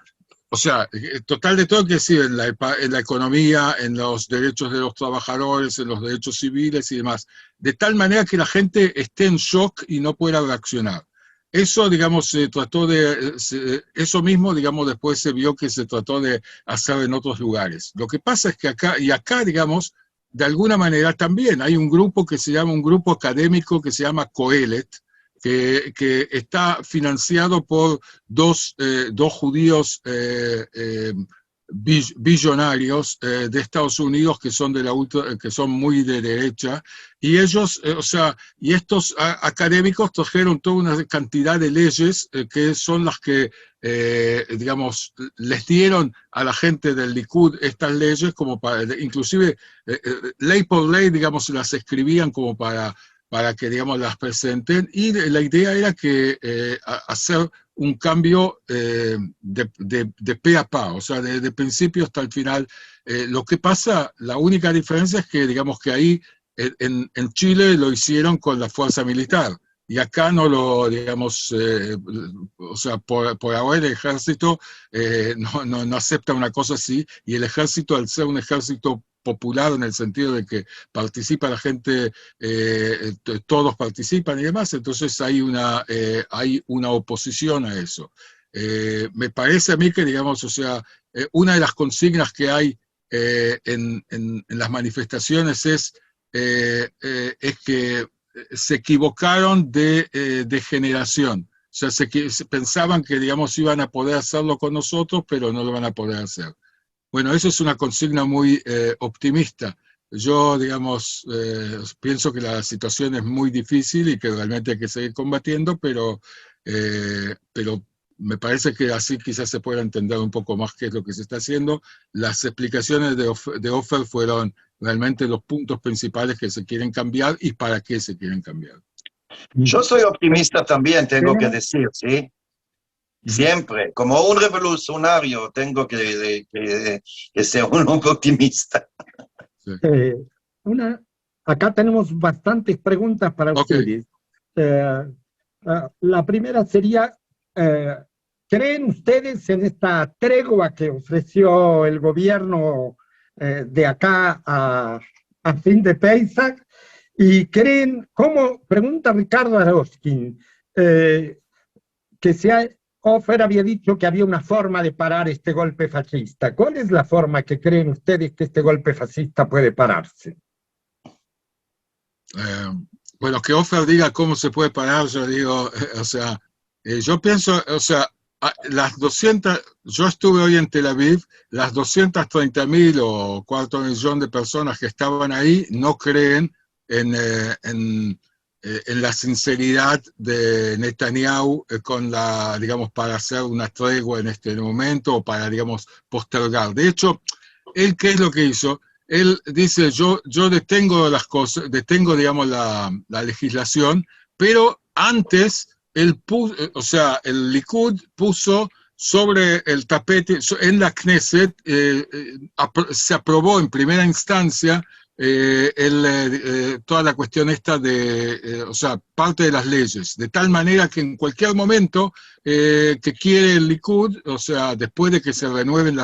o sea, total de todo, quiere decir, en la economía, en los derechos de los trabajadores, en los derechos civiles y demás, de tal manera que la gente esté en shock y no pueda reaccionar. Eso, digamos, eso mismo, digamos, después se vio que se trató de hacer en otros lugares. Lo que pasa es que acá, digamos, de alguna manera también hay un grupo un grupo académico que se llama Coelet, que está financiado por dos judíos billonarios de Estados Unidos que son, que son muy de derecha, y ellos, o sea, y estos académicos trajeron toda una cantidad de leyes que son las que, digamos, les dieron a la gente del Likud estas leyes, como para, inclusive ley por ley, digamos, las escribían como para que, digamos, las presenten, y la idea era que hacer un cambio de pe a pa, o sea, de principio hasta el final. Lo que pasa, la única diferencia es que, digamos, que ahí en Chile lo hicieron con la fuerza militar, y acá no lo, digamos, o sea, por ahora el ejército no acepta una cosa así, y el ejército, al ser un ejército popular en el sentido de que participa la gente, todos participan y demás, entonces hay una oposición a eso. Me parece a mí que, digamos, o sea, una de las consignas que hay en las manifestaciones es que se equivocaron de generación. O sea, pensaban que, digamos, iban a poder hacerlo con nosotros, pero no lo van a poder hacer. Bueno, eso es una consigna muy optimista. Yo, digamos, pienso que la situación es muy difícil y que realmente hay que seguir combatiendo, pero me parece que así quizás se pueda entender un poco más qué es lo que se está haciendo. Las explicaciones de Ofer fueron realmente los puntos principales que se quieren cambiar y para qué se quieren cambiar. Yo soy optimista también, tengo que decir, ¿sí? Siempre, como un revolucionario, tengo que ser un optimista. Sí. Acá tenemos bastantes preguntas para ustedes. La primera sería, ¿creen ustedes en esta tregua que ofreció el gobierno de acá a fin de Pesach? Y creen, pregunta Ricardo Aroskin, que Ofer había dicho que había una forma de parar este golpe fascista. ¿Cuál es la forma que creen ustedes que este golpe fascista puede pararse? Bueno, que Ofer diga cómo se puede parar, yo digo, o sea, yo pienso, o sea, yo estuve hoy en Tel Aviv, las 230.000 o $250.000 de personas que estaban ahí no creen en la sinceridad de Netanyahu digamos, para hacer una tregua en este momento o para, digamos, postergar. De hecho, él, ¿qué es lo que hizo? Él dice, yo detengo las cosas, digamos, la legislación, pero antes, el Likud puso sobre el tapete, en la Knesset, se aprobó en primera instancia toda la cuestión esta o sea, parte de las leyes, de tal manera que en cualquier momento que quiere el Likud, o sea, después de que se renuevan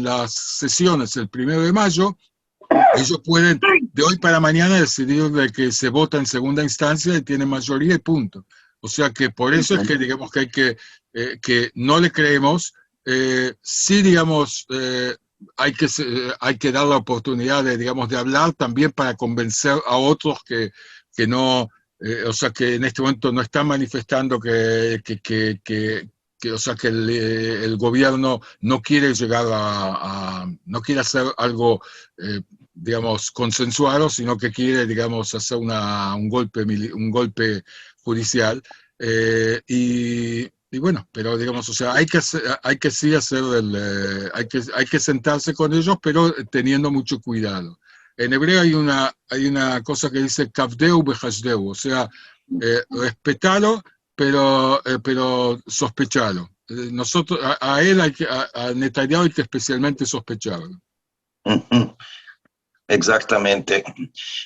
las sesiones el 1 de mayo, ellos pueden de hoy para mañana decidir de que se vota en segunda instancia y tiene mayoría y punto. O sea que por eso es que, digamos, que que no le creemos, sí, digamos, hay que dar la oportunidad de, digamos, de hablar también para convencer a otros que no, o sea, que en este momento no están manifestando o sea, que el gobierno no quiere llegar no quiere hacer algo, digamos, consensuado, sino que quiere, digamos, hacer un golpe judicial. Y bueno, pero digamos, o sea, hay que sí hacer hay que sentarse con ellos, pero teniendo mucho cuidado. En hebreo hay una cosa que dice kavdeu behashdeu, o sea, respetalo, pero sospechalo. Nosotros, a él, a Netanyahu hay que especialmente sospecharlo. Exactamente.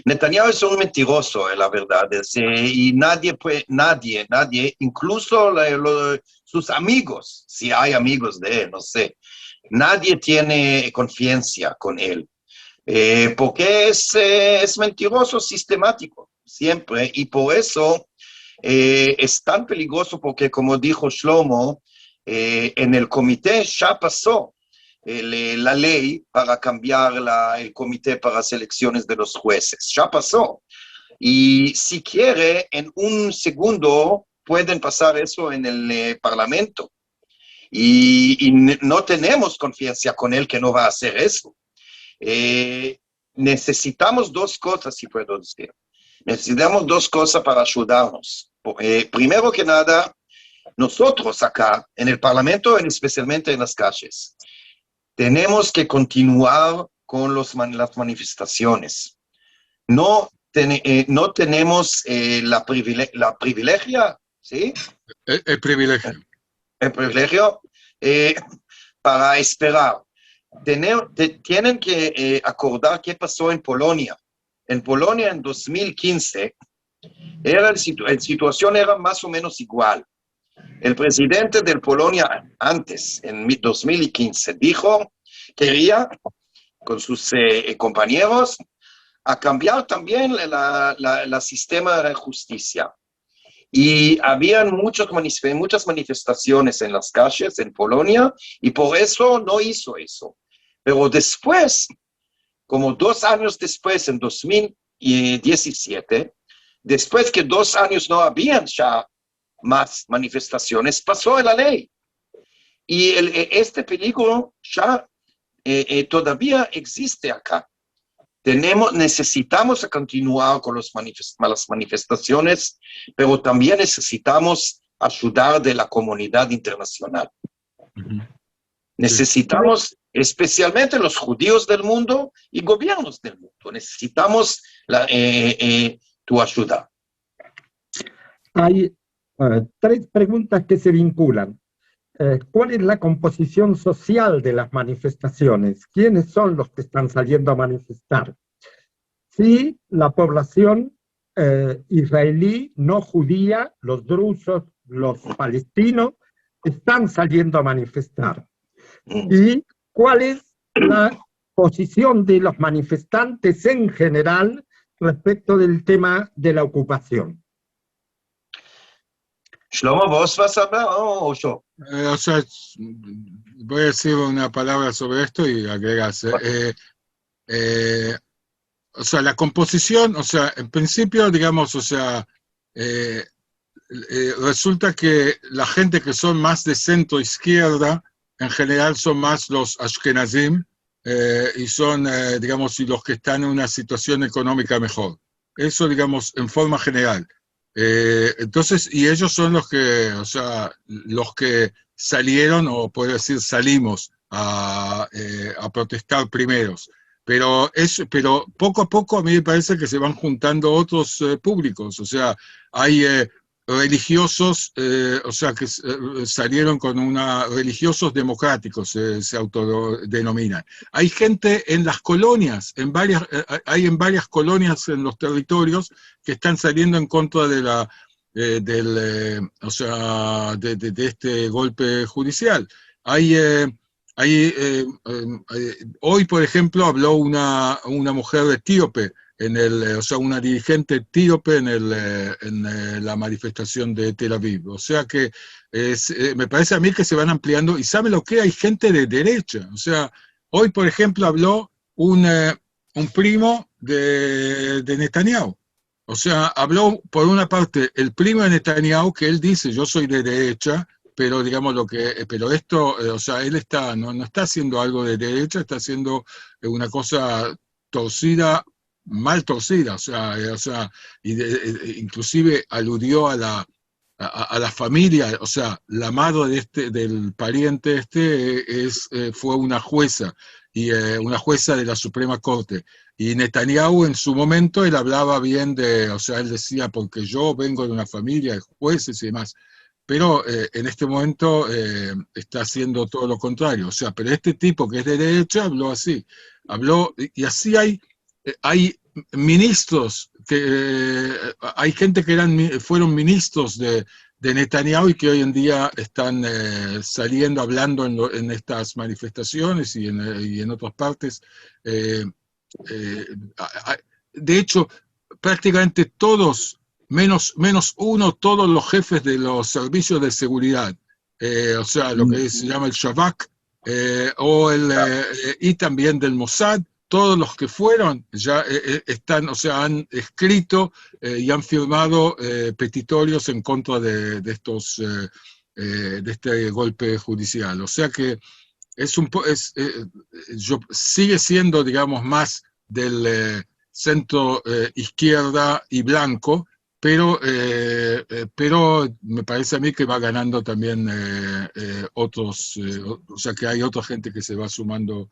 Netanyahu es un mentiroso, la verdad, y nadie, incluso sus amigos, si hay amigos de él, no sé, nadie tiene confianza con él, porque es mentiroso sistemático, siempre, y por eso es tan peligroso, porque como dijo Shlomo, en el comité ya pasó la ley para cambiar el comité para selecciones de los jueces. Ya pasó. Y si quiere, en un segundo pueden pasar eso en el Parlamento. y no tenemos confianza con él que no va a hacer eso. Necesitamos dos cosas, si puedo decir. Necesitamos dos cosas para ayudarnos. Primero que nada, nosotros acá, en el Parlamento, especialmente en las calles, tenemos que continuar con las manifestaciones. No tenemos la privilegia, ¿sí? El privilegio. El privilegio para esperar. Tienen que acordar qué pasó en Polonia. En Polonia en 2015, la situación era más o menos igual. El presidente de Polonia antes, en 2015, dijo que quería, con sus compañeros, a cambiar también el sistema de justicia. Y habían muchas manifestaciones en las calles en Polonia y por eso no hizo eso. Pero después, como 2 años después, en 2017, después que 2 años no habían ya más manifestaciones, pasó la ley. Y este peligro ya todavía existe acá. Necesitamos continuar con las manifestaciones, pero también necesitamos ayudar de la comunidad internacional. Necesitamos, especialmente los judíos del mundo y gobiernos del mundo, necesitamos tu ayuda. Hay 3 preguntas que se vinculan. ¿Cuál es la composición social de las manifestaciones? ¿Quiénes son los que están saliendo a manifestar? Si la población israelí, no judía, los drusos, los palestinos, están saliendo a manifestar. ¿Y cuál es la posición de los manifestantes en general respecto del tema de la ocupación? Shlomo, ¿vos vas a hablar o yo? O sea, voy a decir una palabra sobre esto y agregas. O sea, la composición, o sea, en principio, digamos, o sea, resulta que la gente que son más de centro-izquierda, en general son más los ashkenazim, y son, digamos, y los que están en una situación económica mejor. Eso, digamos, en forma general. Entonces, y ellos son los que, o sea, los que salieron, o puedo decir salimos, a protestar primeros. Pero poco a poco a mí me parece que se van juntando otros públicos, o sea, hay religiosos, o sea, que salieron con religiosos democráticos, se autodenominan. Hay gente en las colonias, hay en varias colonias en los territorios que están saliendo en contra de o sea, de este golpe judicial. Hoy, por ejemplo, habló una mujer etíope, o sea, una dirigente etíope en la manifestación de Tel Aviv. O sea que me parece a mí que se van ampliando, y ¿sabe lo que? Hay gente de derecha. O sea, hoy, por ejemplo, habló un primo de Netanyahu. O sea, habló por una parte el primo de Netanyahu, que él dice, yo soy de derecha, pero digamos pero esto, o sea, él no está haciendo algo de derecha, está haciendo una cosa torcida, mal torcida, o sea, inclusive aludió a la familia, o sea, la madre del pariente fue una jueza, y una jueza de la Suprema Corte. Y Netanyahu en su momento, él hablaba bien o sea, él decía, porque yo vengo de una familia de jueces y demás. Pero en este momento está haciendo todo lo contrario. O sea, pero este tipo que es de derecha habló así. Y así hay ministros, hay gente que fueron ministros de Netanyahu y que hoy en día están saliendo, hablando en estas manifestaciones y en otras partes. De hecho, prácticamente todos, menos uno, todos los jefes de los servicios de seguridad, o sea, lo que se llama el Shabak, y también del Mossad, todos los que fueron ya están, o sea, han escrito y han firmado petitorios en contra de estos golpe judicial. O sea que sigue siendo, digamos, más del centro izquierda y blanco, pero me parece a mí que va ganando también otros, o sea que hay otra gente que se va sumando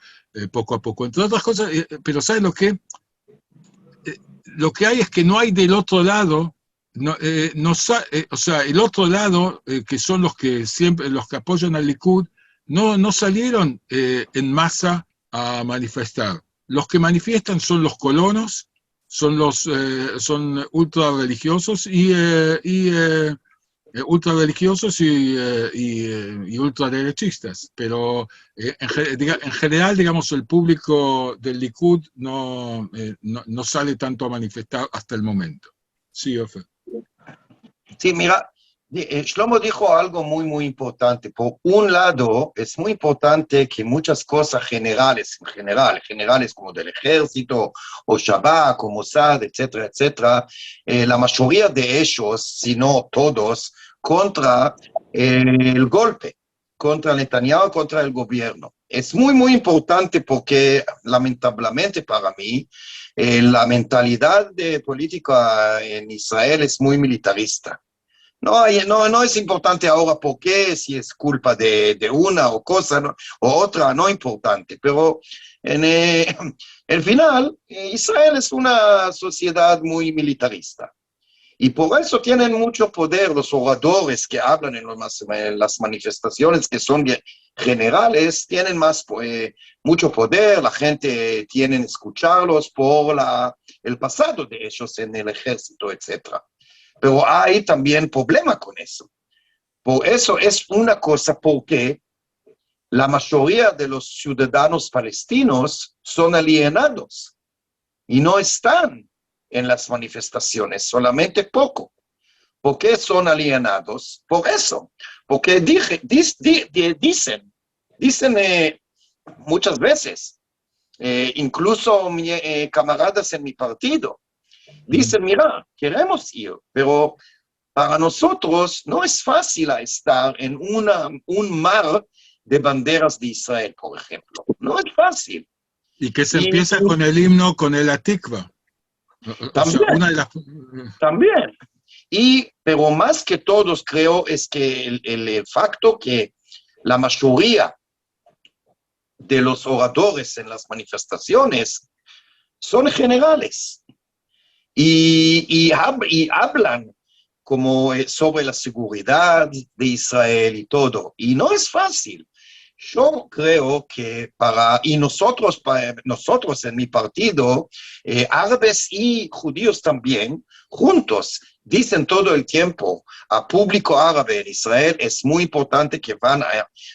poco a poco. Entre otras cosas, pero ¿sabes lo que? Lo que hay es que no hay del otro lado, o sea, el otro lado, que son los que apoyan al Likud, no salieron en masa a manifestar. Los que manifiestan son los colonos, son ultra religiosos y ultraderechistas, pero en general, digamos, el público del Likud no sale tanto a manifestar hasta el momento. Sí, Ofer. Sí, mira, Shlomo dijo algo muy, muy importante. Por un lado, es muy importante que muchas cosas generales como del ejército, o Shabak, o Mossad, etcétera, etcétera, la mayoría de ellos, si no todos, contra el golpe, contra Netanyahu, contra el gobierno. Es muy, muy importante porque, lamentablemente para mí, la mentalidad de política en Israel es muy militarista. No es importante ahora por qué, si es culpa de una o cosa o otra, no importante, pero en el final, Israel es una sociedad muy militarista. Y por eso tienen mucho poder los oradores que hablan en las manifestaciones que son generales, tienen mucho poder, la gente tiene que escucharlos por el pasado de ellos en el ejército, etc. Pero hay también problema con eso. Por eso es una cosa porque la mayoría de los ciudadanos palestinos son alienados y no están en las manifestaciones, solamente poco. ¿Por qué son alienados? Por eso, porque dicen muchas veces, incluso camaradas en mi partido, dicen, mira, queremos ir, pero para nosotros no es fácil estar en un mar de banderas de Israel, por ejemplo. No es fácil. Y que se empieza con el himno, con el Atikva. También, también. Pero más que todos creo es que el facto que la mayoría de los oradores en las manifestaciones son generales y hablan como sobre la seguridad de Israel y todo. Y no es fácil. Yo creo que nosotros en mi partido, árabes y judíos también, juntos, dicen todo el tiempo al público árabe en Israel, es muy importante que van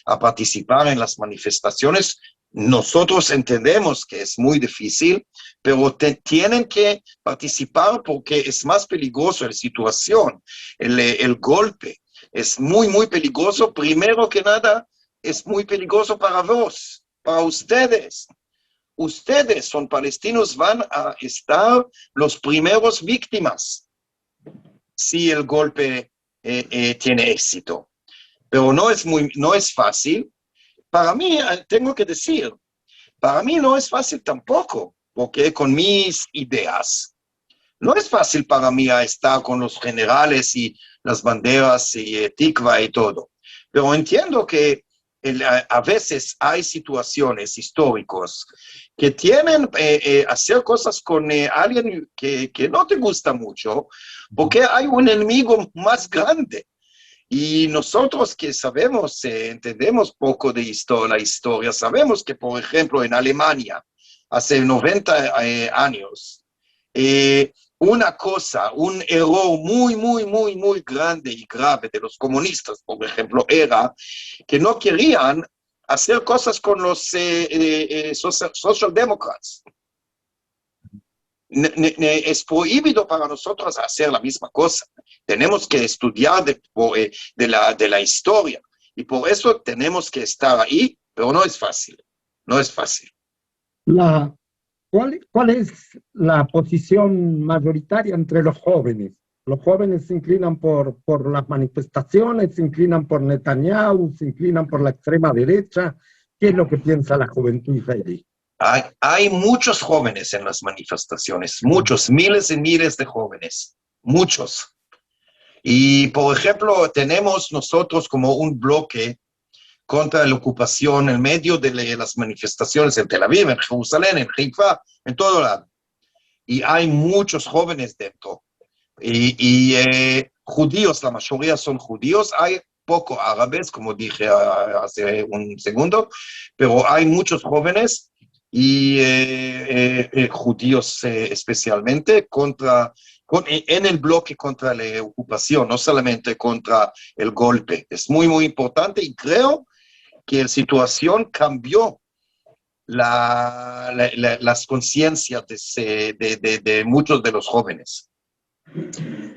a participar en las manifestaciones. Nosotros entendemos que es muy difícil, pero tienen que participar porque es más peligroso la situación, el golpe. Es muy, muy peligroso. Primero que nada, es muy peligroso para vos, para ustedes. Ustedes son palestinos, van a estar los primeros víctimas si el golpe tiene éxito. Pero no es fácil. Para mí, tengo que decir, para mí no es fácil tampoco, porque con mis ideas, no es fácil para mí estar con los generales y las banderas y Tikva y todo. Pero entiendo que a veces hay situaciones históricas que tienen hacer cosas con alguien que no te gusta mucho, porque hay un enemigo más grande. Y nosotros que sabemos, entendemos poco de la historia, sabemos que, por ejemplo, en Alemania, hace 90 años, un error muy, muy, muy, muy grande y grave de los comunistas, por ejemplo, era que no querían hacer cosas con los social democrats. Es prohibido para nosotros hacer la misma cosa. Tenemos que estudiar de la historia y por eso tenemos que estar ahí, pero no es fácil. No es fácil. ¿Cuál es la posición mayoritaria entre los jóvenes? Los jóvenes se inclinan por las manifestaciones, se inclinan por Netanyahu, se inclinan por la extrema derecha. ¿Qué es lo que piensa la juventud israelí? Hay muchos jóvenes en las manifestaciones, muchos, miles y miles de jóvenes, muchos. Y, por ejemplo, tenemos nosotros como un bloque contra la ocupación en medio de las manifestaciones en Tel Aviv, en Jerusalén, en Haifa, en todo lado. Y hay muchos jóvenes dentro. Y judíos, la mayoría son judíos, hay poco árabes, como dije hace un segundo, pero hay muchos jóvenes y judíos especialmente en el bloque contra la ocupación, no solamente contra el golpe. Es muy, muy importante y creo que la situación cambió las conciencias de muchos de los jóvenes.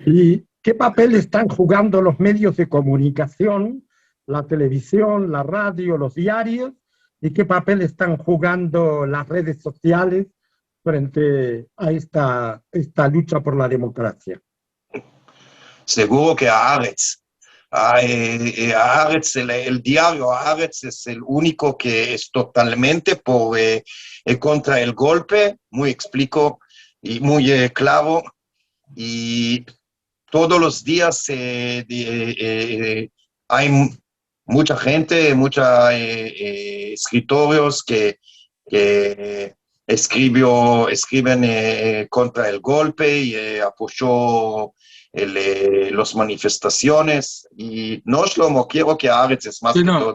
¿Y qué papel están jugando los medios de comunicación, la televisión, la radio, los diarios? ¿Y qué papel están jugando las redes sociales frente a esta lucha por la democracia? Seguro que Haaretz, el diario Haaretz es el único que es totalmente contra el golpe, muy explico y muy claro. Y todos los días hay mucha gente, muchos escritores que escriben contra el golpe y apoyó las manifestaciones. Y no, Shlomo, quiero que Haaretz es más que todo.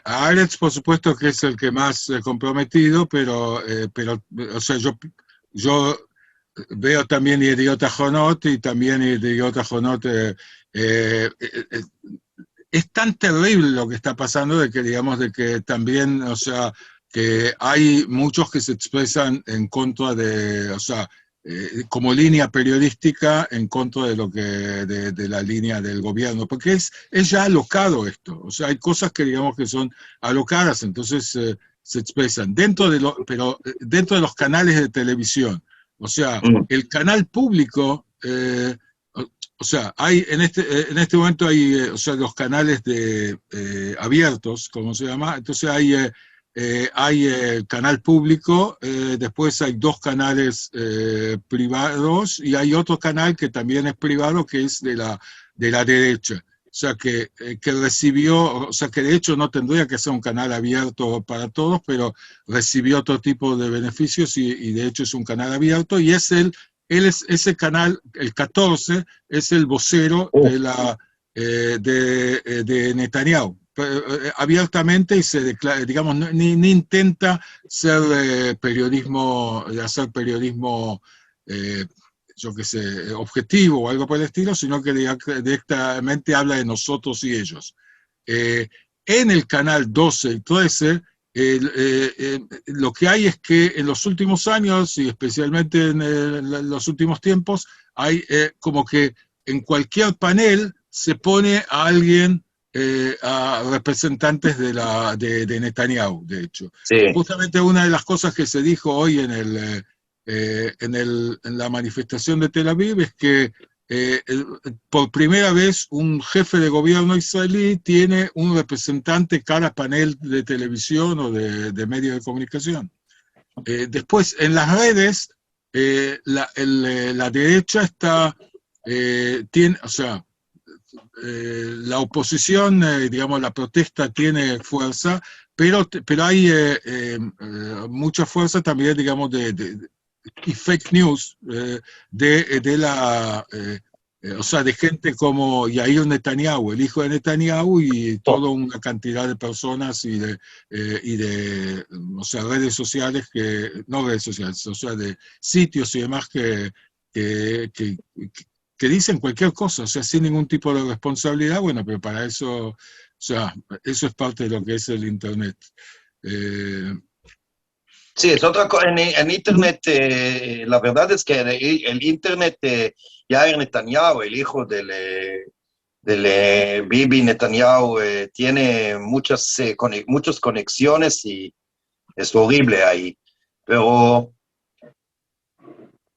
Haaretz, por supuesto, que es el que más comprometido, pero o sea, yo veo también Yediot Ahronot y también Yediot Ahronot es tan terrible lo que está pasando de que también, o sea, que hay muchos que se expresan en contra de, o sea, como línea periodística en contra de lo que de la línea del gobierno, porque es ya alocado esto, o sea, hay cosas que digamos que son alocadas, entonces se expresan pero dentro de los canales de televisión. O sea, el canal público, o sea, hay en este momento hay, o sea, los canales abiertos, como se llama, entonces hay el canal público, después hay 2 canales privados y hay otro canal que también es privado, que es de la derecha. O sea, que recibió, o sea, que de hecho no tendría que ser un canal abierto para todos, pero recibió otro tipo de beneficios y de hecho es un canal abierto y ese canal, el 14, es el vocero de Netanyahu. Abiertamente y se declara, digamos, ni intenta hacer periodismo, yo qué sé, objetivo o algo por el estilo, sino que directamente habla de nosotros y ellos. En el canal 12 y 13, lo que hay es que en los últimos años, y especialmente en los últimos tiempos, hay como que en cualquier panel se pone a alguien, a representantes de Netanyahu, de hecho. Sí. Justamente una de las cosas que se dijo hoy en la manifestación de Tel Aviv es que por primera vez un jefe de gobierno israelí tiene un representante cada panel de televisión o de medios de comunicación. Después, en las redes, la derecha o sea, la oposición, digamos, la protesta tiene fuerza, pero hay mucha fuerza también, digamos, y fake news o sea, de gente como Yair Netanyahu, el hijo de Netanyahu, y toda una cantidad de personas y de o sea, redes sociales no redes sociales, o sea, de sitios y demás que dicen cualquier cosa, o sea, sin ningún tipo de responsabilidad, bueno, pero para eso, o sea, eso es parte de lo que es el Internet. Sí, es otra cosa. En Internet, la verdad es que el Internet, Yair Netanyahu, el hijo del Bibi Netanyahu, tiene muchas conexiones y es horrible ahí. Pero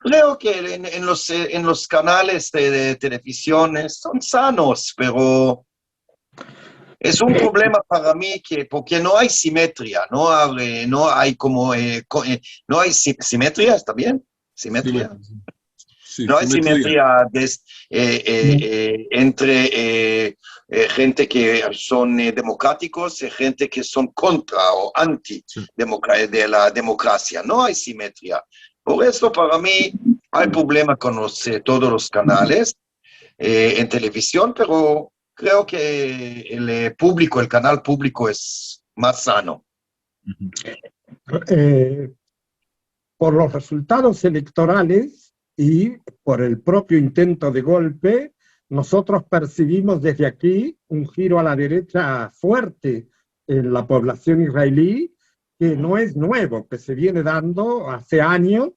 Creo que en los canales de televisión son sanos, pero es un problema para mí porque no hay simetría, no hay como, no hay simetría, ¿está bien? Simetría. Sí, No hay simetría entre gente que son democráticos y gente que son contra o anti de la democracia. No hay simetría. Por eso, para mí, hay problema con todos los canales en televisión, pero creo que el canal público es más sano. Por los resultados electorales y por el propio intento de golpe, nosotros percibimos desde aquí un giro a la derecha fuerte en la población israelí, que no es nuevo, que se viene dando hace años.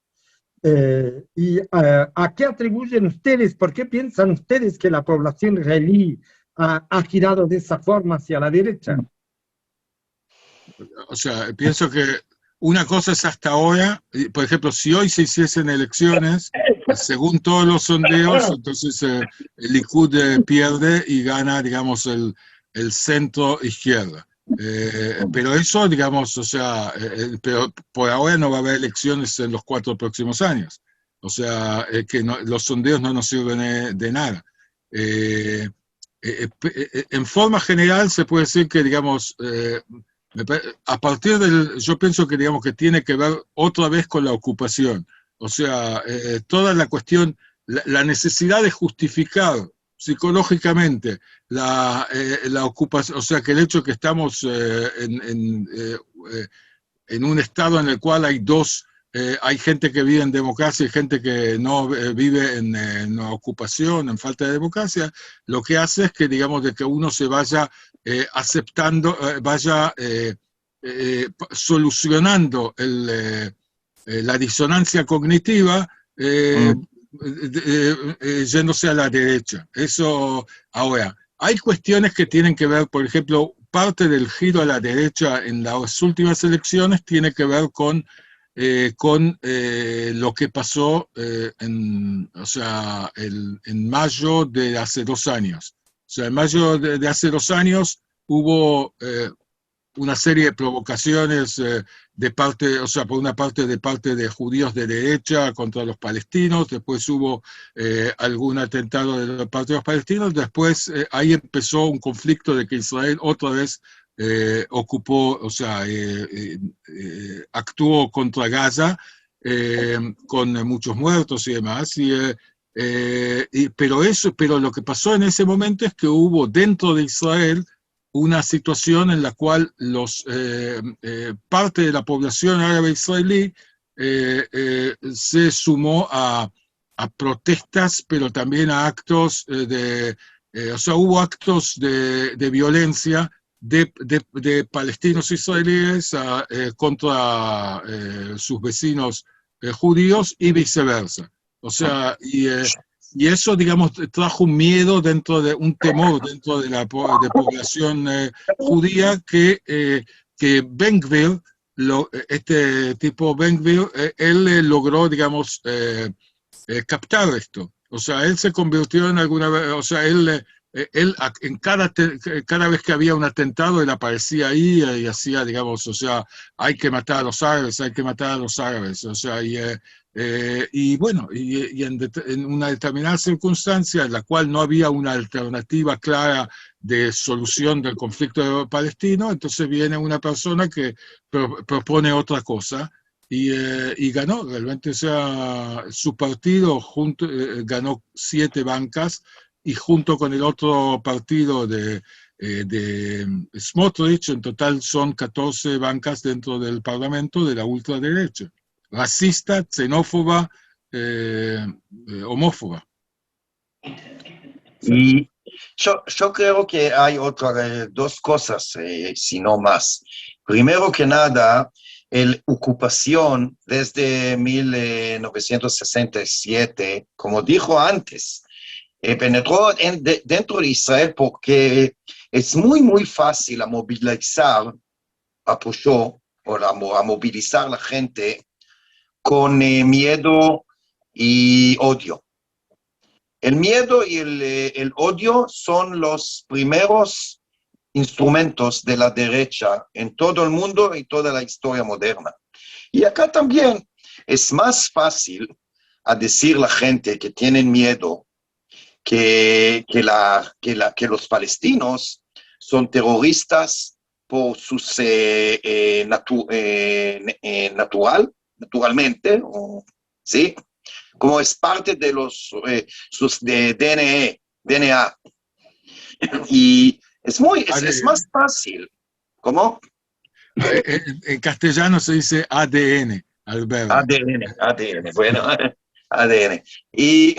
¿A qué atribuyen ustedes? ¿Por qué piensan ustedes que la población israelí ha girado de esa forma hacia la derecha? O sea, pienso que una cosa es hasta ahora, por ejemplo, si hoy se hiciesen elecciones, según todos los sondeos, entonces el Likud pierde y gana, digamos, el centro izquierda. Pero eso, digamos, o sea, pero por ahora no va a haber elecciones en los 4 próximos años. O sea, que los sondeos no nos sirven de nada. En forma general se puede decir que, digamos, a partir yo pienso que, digamos, que tiene que ver otra vez con la ocupación. O sea, toda la cuestión, la necesidad de justificar psicológicamente la ocupación, o sea, que el hecho que estamos en un estado en el cual hay gente que vive en democracia y gente que no vive en ocupación, en falta de democracia, lo que hace es que, digamos, de que uno se vaya aceptando, vaya solucionando la disonancia cognitiva yéndose a la derecha. Eso, ahora, hay cuestiones que tienen que ver, por ejemplo, parte del giro a la derecha en las últimas elecciones tiene que ver con lo que pasó en mayo de hace 2 años. O sea, en mayo de hace 2 años hubo una serie de provocaciones por una parte de judíos de derecha contra los palestinos, después hubo algún atentado de parte de los palestinos, después ahí empezó un conflicto de que Israel otra vez ocupó, o sea, actuó contra Gaza con muchos muertos y demás, pero lo que pasó en ese momento es que hubo dentro de Israel una situación en la cual parte de la población árabe israelí se sumó a protestas, pero también a actos o sea, hubo actos de violencia de palestinos israelíes contra sus vecinos judíos y viceversa. O sea, y eso, digamos, trajo un miedo un temor dentro de la población judía que Ben-Gvir, este tipo Ben-Gvir, él logró, digamos, captar esto. O sea, él se convirtió en alguna vez, o sea, él en cada vez que había un atentado, él aparecía ahí y hacía, digamos, o sea, hay que matar a los árabes, hay que matar a los árabes, o sea, y bueno, y en una determinada circunstancia en la cual no había una alternativa clara de solución del conflicto palestino, entonces viene una persona que propone otra cosa y ganó, realmente, o sea, su partido ganó 7 bancas y junto con el otro partido de Smotrich, en total son 14 bancas dentro del Parlamento de la ultraderecha. Racista, xenófoba, homófoba. Y yo creo que hay dos cosas, si no más. Primero que nada, la ocupación desde 1967, como dijo antes, penetró dentro de Israel porque es muy fácil a movilizar, a movilizar la gente con miedo y odio. El miedo y el odio son los primeros instrumentos de la derecha en todo el mundo y toda la historia moderna. Y acá también es más fácil a decir la gente que tienen miedo que los palestinos son terroristas por sus naturalmente, ¿sí? Como es parte de sus DNA. Y es más fácil. ¿Cómo? En castellano se dice ADN, al verbo. ADN, bueno, ADN. Y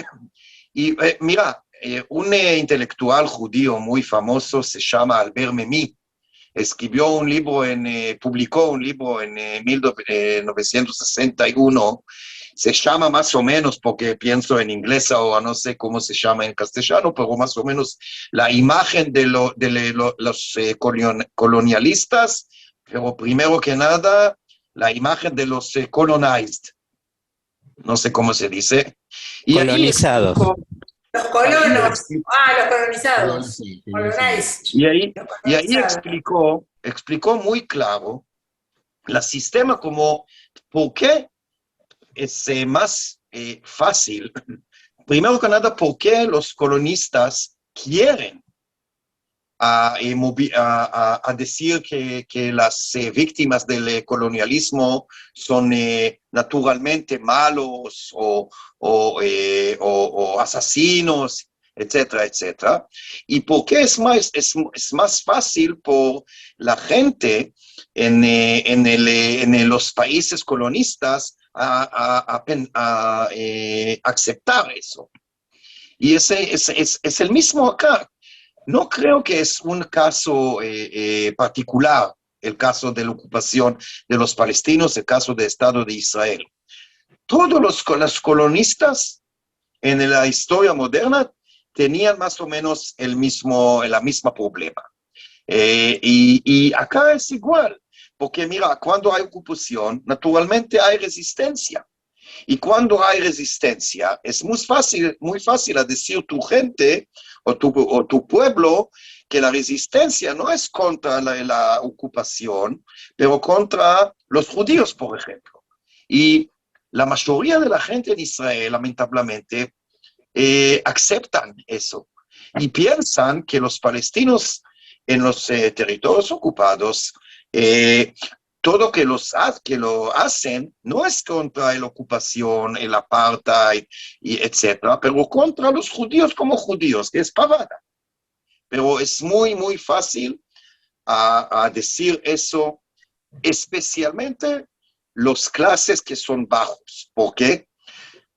mira, un intelectual judío muy famoso se llama Albert Memmi, escribió un libro, publicó un libro en 1961, se llama más o menos, porque pienso en inglés o no sé cómo se llama en castellano, pero más o menos la imagen de los colonialistas, pero primero que nada, la imagen de los colonized, no sé cómo se dice. Y colonizados. Los colonos. Los colonizados. Y ahí explicó muy claro el sistema como por qué es más fácil. Primero que nada, por qué los colonistas quieren a decir que las víctimas del colonialismo son naturalmente malos o asesinos, etcétera, etcétera. Y por qué es más fácil por la gente en los países colonistas aceptar eso. Y ese es el mismo acá. No creo que es un caso particular, el caso de la ocupación de los palestinos, el caso del Estado de Israel. Todos los colonistas en la historia moderna tenían más o menos la misma problema. Y acá es igual, porque mira, cuando hay ocupación, naturalmente hay resistencia. Y cuando hay resistencia, es muy fácil a decir tu gente o tu pueblo que la resistencia no es contra la ocupación, pero contra los judíos, por ejemplo. Y la mayoría de la gente en Israel, lamentablemente, aceptan eso y piensan que los palestinos en los territorios ocupados, todo que lo hacen no es contra la ocupación, el apartheid, etcétera, pero contra los judíos como judíos, que es pavada. Pero es muy, muy fácil a decir eso, especialmente los clases que son bajos. ¿Por qué?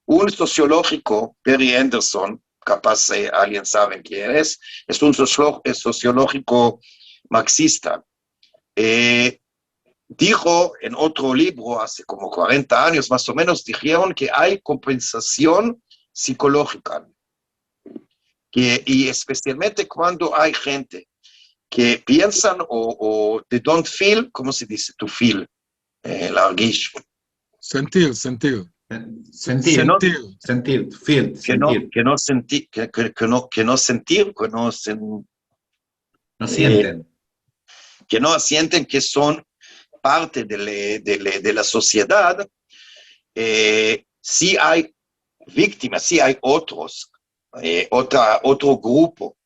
Un sociológico, Perry Anderson, capaz alguien sabe quién es un sociológico marxista. Dijo en otro libro, hace como 40 años más o menos, dijeron que hay compensación psicológica. Y especialmente cuando hay gente que piensan o they don't feel, ¿cómo se dice? To feel, larguish. Sentir. Sentir. Que no sienten que son parte de la sociedad. Sí hay víctimas, sí hay otro grupo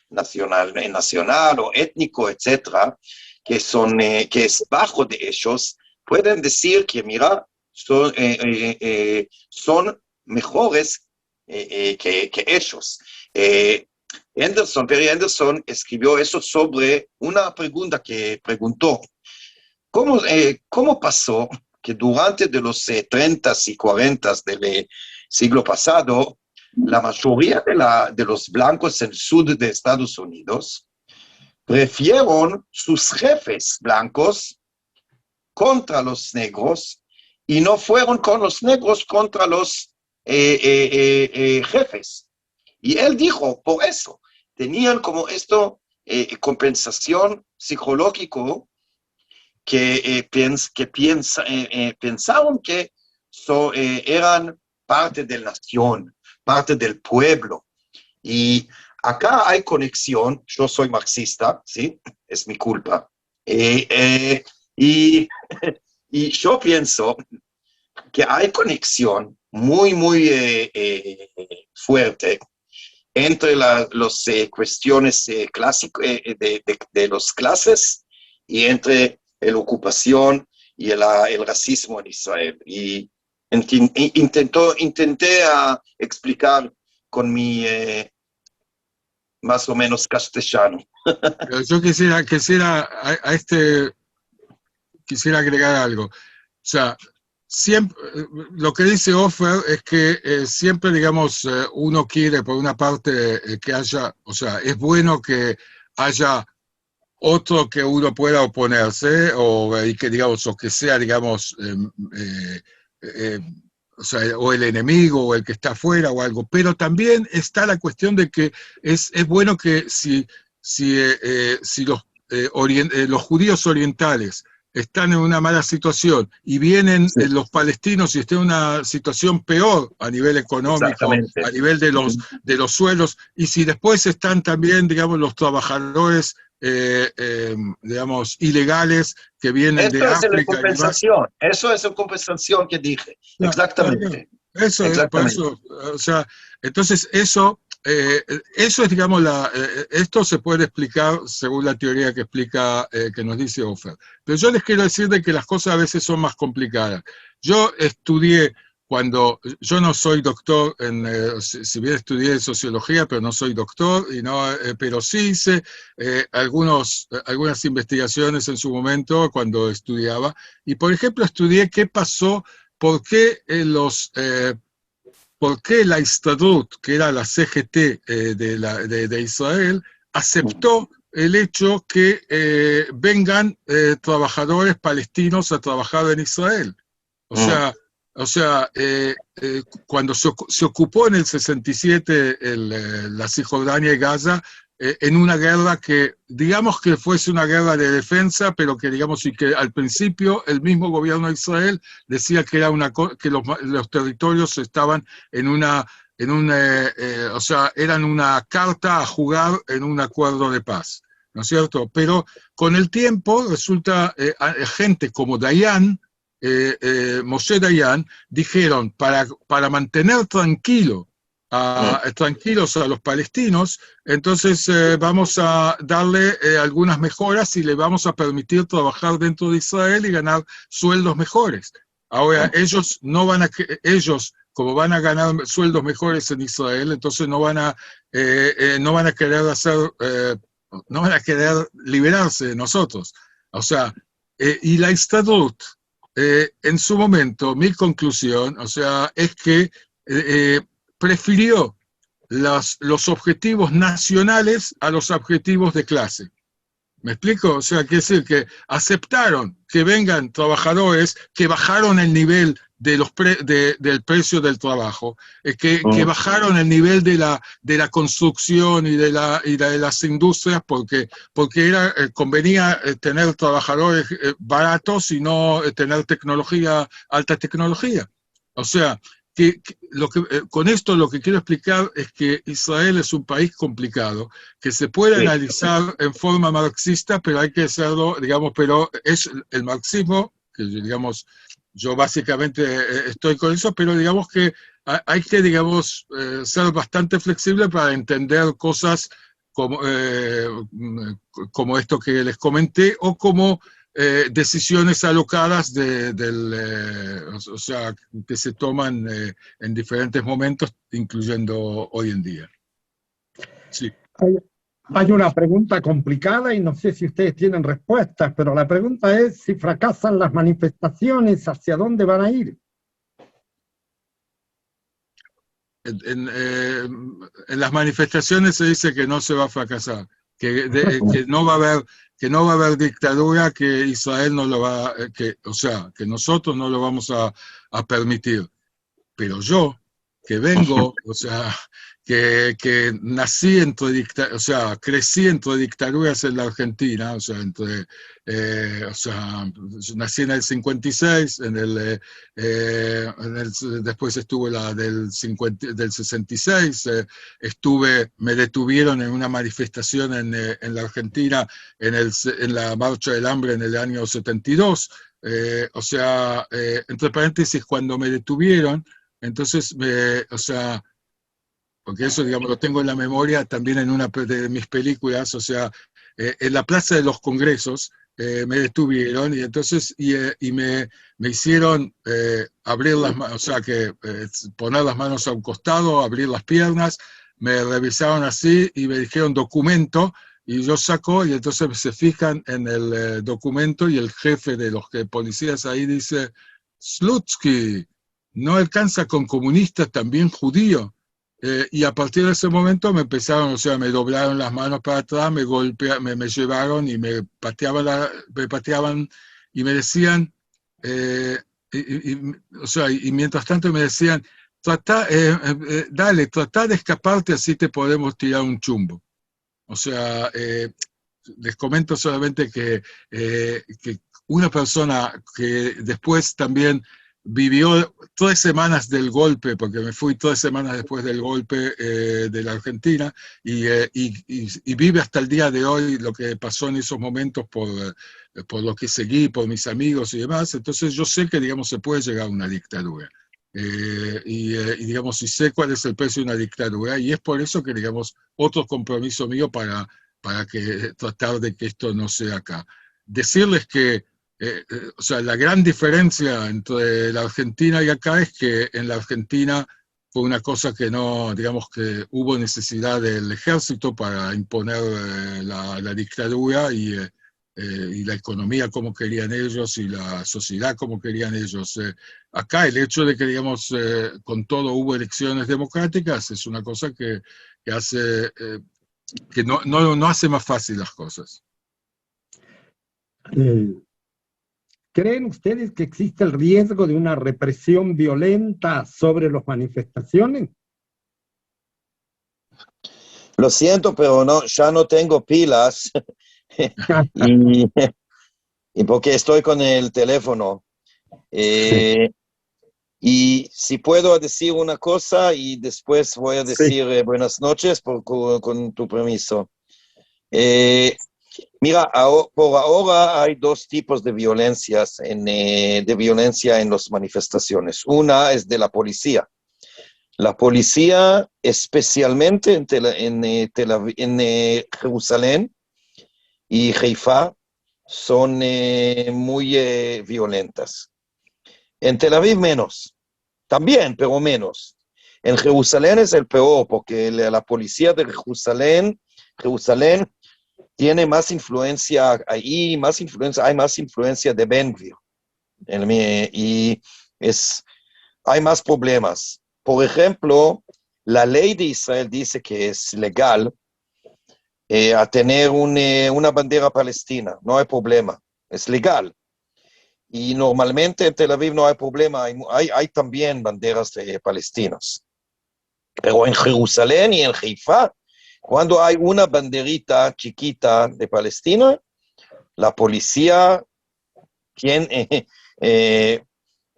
nacional o étnico, etcétera, que es bajo de ellos, pueden decir que, mira, son mejores que ellos. Perry Anderson escribió eso sobre una pregunta que preguntó. ¿Cómo pasó que durante de los 30s y 40s del siglo pasado, la mayoría de los blancos en el sur de Estados Unidos prefirieron sus jefes blancos contra los negros y no fueron con los negros contra los jefes? Y él dijo, por eso, tenían como compensación psicológica que pensaron que eran parte de la nación, parte del pueblo. Y acá hay conexión, yo soy marxista, ¿sí? Es mi culpa. Y yo pienso que hay conexión muy, muy fuerte entre las cuestiones clásicas de los clases y entre la ocupación y el racismo en Israel. Y intenté explicar con mi más o menos castellano. Pero yo quisiera quisiera agregar algo. O sea, siempre, lo que dice Ofer es que siempre, digamos, uno quiere, por una parte, que haya, o sea, es bueno que haya otro que uno pueda oponerse, y que, digamos, o que sea, digamos, o sea, o el enemigo, o el que está afuera, o algo. Pero también está la cuestión de que es bueno que si los judíos orientales están en una mala situación y vienen los palestinos y están en una situación peor a nivel económico, a nivel de los suelos, y si después están también, digamos, los trabajadores, digamos, ilegales que vienen de África. Eso es la compensación que dije. Exactamente. Eso, por eso, o sea, entonces eso es, digamos, esto se puede explicar según la teoría que explica, que nos dice Ofer. Pero yo les quiero decir de que las cosas a veces son más complicadas. Yo estudié, yo no soy doctor, si bien estudié sociología, pero no soy doctor, pero sí hice algunas investigaciones en su momento cuando estudiaba. Y, por ejemplo, estudié qué pasó, por qué la Histadrut, que era la CGT de Israel, aceptó el hecho que vengan trabajadores palestinos a trabajar en Israel. O sea, cuando se ocupó en el 67 la Cisjordania y Gaza, en una guerra que, digamos que fuese una guerra de defensa, pero que, digamos, y que al principio el mismo gobierno de Israel decía que que los territorios estaban o sea, eran una carta a jugar en un acuerdo de paz, ¿no es cierto? Pero con el tiempo resulta, gente como Dayan, Moshe Dayan, dijeron, para mantener tranquilos a los palestinos, entonces vamos a darle algunas mejoras y le vamos a permitir trabajar dentro de Israel y ganar sueldos mejores. Ahora, ellos, como van a ganar sueldos mejores en Israel, entonces no van a querer no van a querer liberarse de nosotros. O sea, y la Histadrut, en su momento, mi conclusión, o sea, es que prefirió los objetivos nacionales a los objetivos de clase. ¿Me explico? O sea, quiere decir que aceptaron que vengan trabajadores que bajaron el nivel del precio del trabajo, que bajaron el nivel de la construcción y de las industrias porque convenía tener trabajadores baratos y no tener alta tecnología. O sea, con esto lo que quiero explicar es que Israel es un país complicado, que se puede analizar en forma marxista, pero hay que hacerlo, digamos, pero es el marxismo, que digamos, yo básicamente estoy con eso, pero digamos que hay que, digamos, ser bastante flexible para entender cosas como esto que les comenté, o como decisiones alocadas o sea, que se toman en diferentes momentos, incluyendo hoy en día. Sí. Hay una pregunta complicada y no sé si ustedes tienen respuestas, pero la pregunta es, si fracasan las manifestaciones, ¿hacia dónde van a ir? En las manifestaciones se dice que no se va a fracasar, que no va a haber dictadura, que Israel no lo va, o sea, que nosotros no lo vamos a permitir. Pero yo que vengo, o sea, que nací o sea, crecí entre dictaduras en la Argentina, o sea, yo nací en el 56, después estuve la del 66, me detuvieron en una manifestación en la Argentina en la Marcha del Hambre en el año 72, o sea, entre paréntesis, cuando me detuvieron, entonces, o sea, porque eso, digamos, lo tengo en la memoria también en una de mis películas, o sea, en la Plaza de los Congresos me detuvieron y entonces me hicieron abrir las manos, o sea, poner las manos a un costado, abrir las piernas, me revisaron así y me dijeron documento, y yo saco y entonces se fijan en el documento y el jefe de los policías ahí dice, Slutsky, ¿no alcanza con comunistas también judío? Y a partir de ese momento me empezaron, o sea, me doblaron las manos para atrás, me llevaron y me pateaban y me decían, o sea, y mientras tanto me decían, dale, trata de escaparte, así te podemos tirar un chumbo. O sea, les comento solamente que una persona que después también vivió 3 semanas del golpe, porque me fui 3 semanas después del golpe de la Argentina, y vive hasta el día de hoy lo que pasó en esos momentos por lo que seguí, por mis amigos y demás. Entonces yo sé que, digamos, se puede llegar a una dictadura. Y digamos, y sé cuál es el precio de una dictadura, y es por eso que, digamos, otro compromiso mío para tratar de que esto no sea acá. Decirles que, o sea, la gran diferencia entre la Argentina y acá es que en la Argentina fue una cosa que no, digamos que hubo necesidad del ejército para imponer la dictadura y la economía como querían ellos y la sociedad como querían ellos. Acá el hecho de que, digamos, con todo hubo elecciones democráticas es una cosa que hace, que no hace más fácil las cosas. ¿Creen ustedes que existe el riesgo de una represión violenta sobre las manifestaciones? Lo siento, pero no, ya no tengo pilas y porque estoy con el teléfono. Y si puedo decir una cosa y después voy a decir buenas noches con tu permiso. Mira, por ahora hay 2 tipos de violencia en las manifestaciones. Una es de la policía. La policía, especialmente en Jerusalén y Haifa, son muy violentas. En Tel Aviv menos, también, pero menos. En Jerusalén es el peor, porque la policía de Jerusalén tiene más influencia ahí, hay más influencia de Ben Gvir. Y hay más problemas. Por ejemplo, la ley de Israel dice que es legal a tener una bandera palestina, no hay problema, es legal. Y normalmente en Tel Aviv no hay problema, hay también banderas palestinas. Pero en Jerusalén y en Haifa, cuando hay una banderita chiquita de Palestina, la policía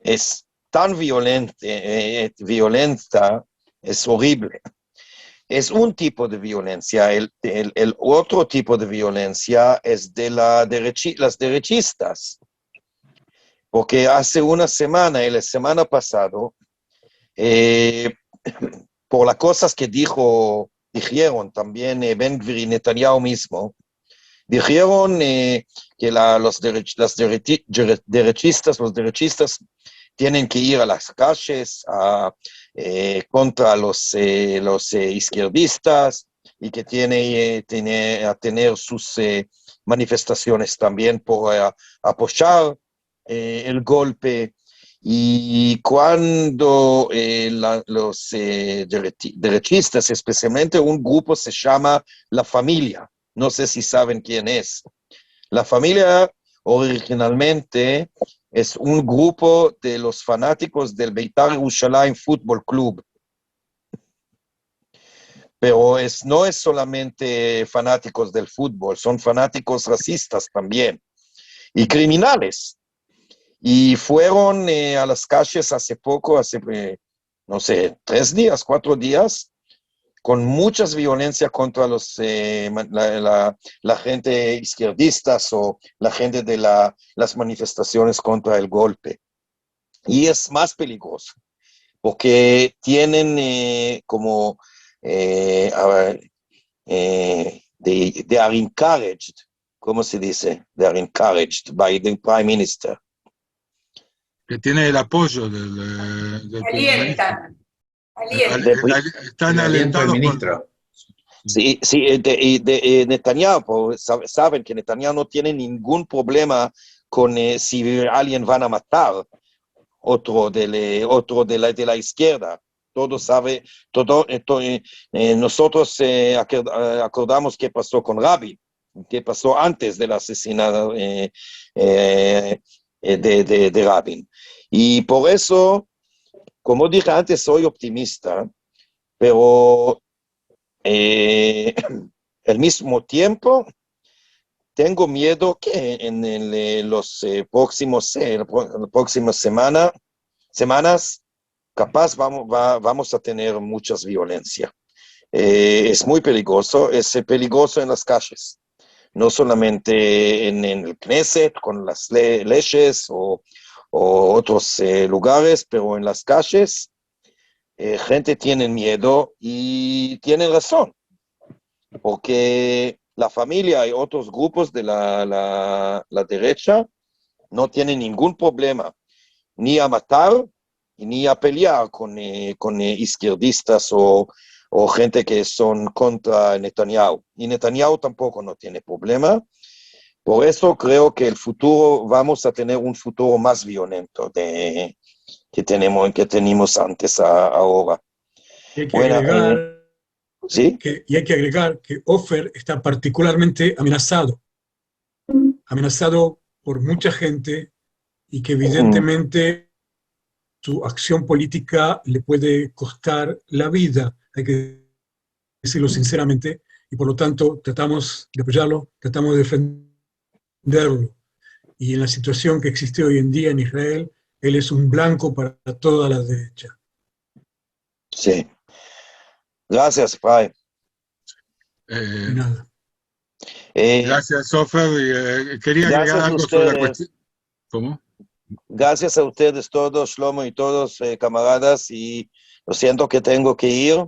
es tan violenta, es horrible. Es un tipo de violencia. El otro tipo de violencia es de las derechistas. Porque hace una semana, la semana pasada, por las cosas que dijeron también Ben Gvir y Netanyahu mismo, dijeron que los derechistas tienen que ir a las calles contra los izquierdistas y que tienen a tener sus manifestaciones también por apoyar el golpe. Y cuando los derechistas, especialmente un grupo se llama La Familia, no sé si saben quién es. La Familia originalmente es un grupo de los fanáticos del Beitar Yerushalayim Fútbol Club, pero no es solamente fanáticos del fútbol, son fanáticos racistas también y criminales. Y fueron a las calles hace poco, no sé, 3 días, 4 días, con muchas violencia contra la gente izquierdistas o la gente de las manifestaciones contra el golpe. Y es más peligroso, porque tienen they are encouraged, ¿cómo se dice? They are encouraged by the Prime Minister. Que tiene el apoyo del primer ministro. Alientan. Están El aliento del alentados ministro. Sí, de Netanyahu, saben que Netanyahu no tiene ningún problema con si alguien van a matar otro de la izquierda. Todos saben, nosotros acordamos qué pasó con Rabin, qué pasó antes del asesinato de Rabin. Y por eso, como dije antes, soy optimista, pero al mismo tiempo tengo miedo que en las próximas semanas capaz vamos a tener muchas violencia. Es muy peligroso, es peligroso en las calles, no solamente en el Knesset con las leyes o otros lugares, pero en las calles gente tiene miedo y tiene razón, porque la familia y otros grupos de la derecha no tienen ningún problema ni a matar ni a pelear con izquierdistas o gente que son contra Netanyahu. Y Netanyahu tampoco no tiene problema. Por eso creo que vamos a tener un futuro más violento que teníamos antes ahora. Y hay que agregar, ¿sí? hay que agregar que Ofer está particularmente amenazado por mucha gente y que evidentemente su acción política le puede costar la vida, hay que decirlo sinceramente, y por lo tanto tratamos de apoyarlo, tratamos de defenderlo. Y en la situación que existe hoy en día en Israel, él es un blanco para toda la derecha. Sí. Gracias, Fray. Nada. Gracias, Ofer. Quería agregar algo sobre la cuestión. ¿Cómo? Gracias a ustedes todos, Shlomo y todos, camaradas, y lo siento que tengo que ir,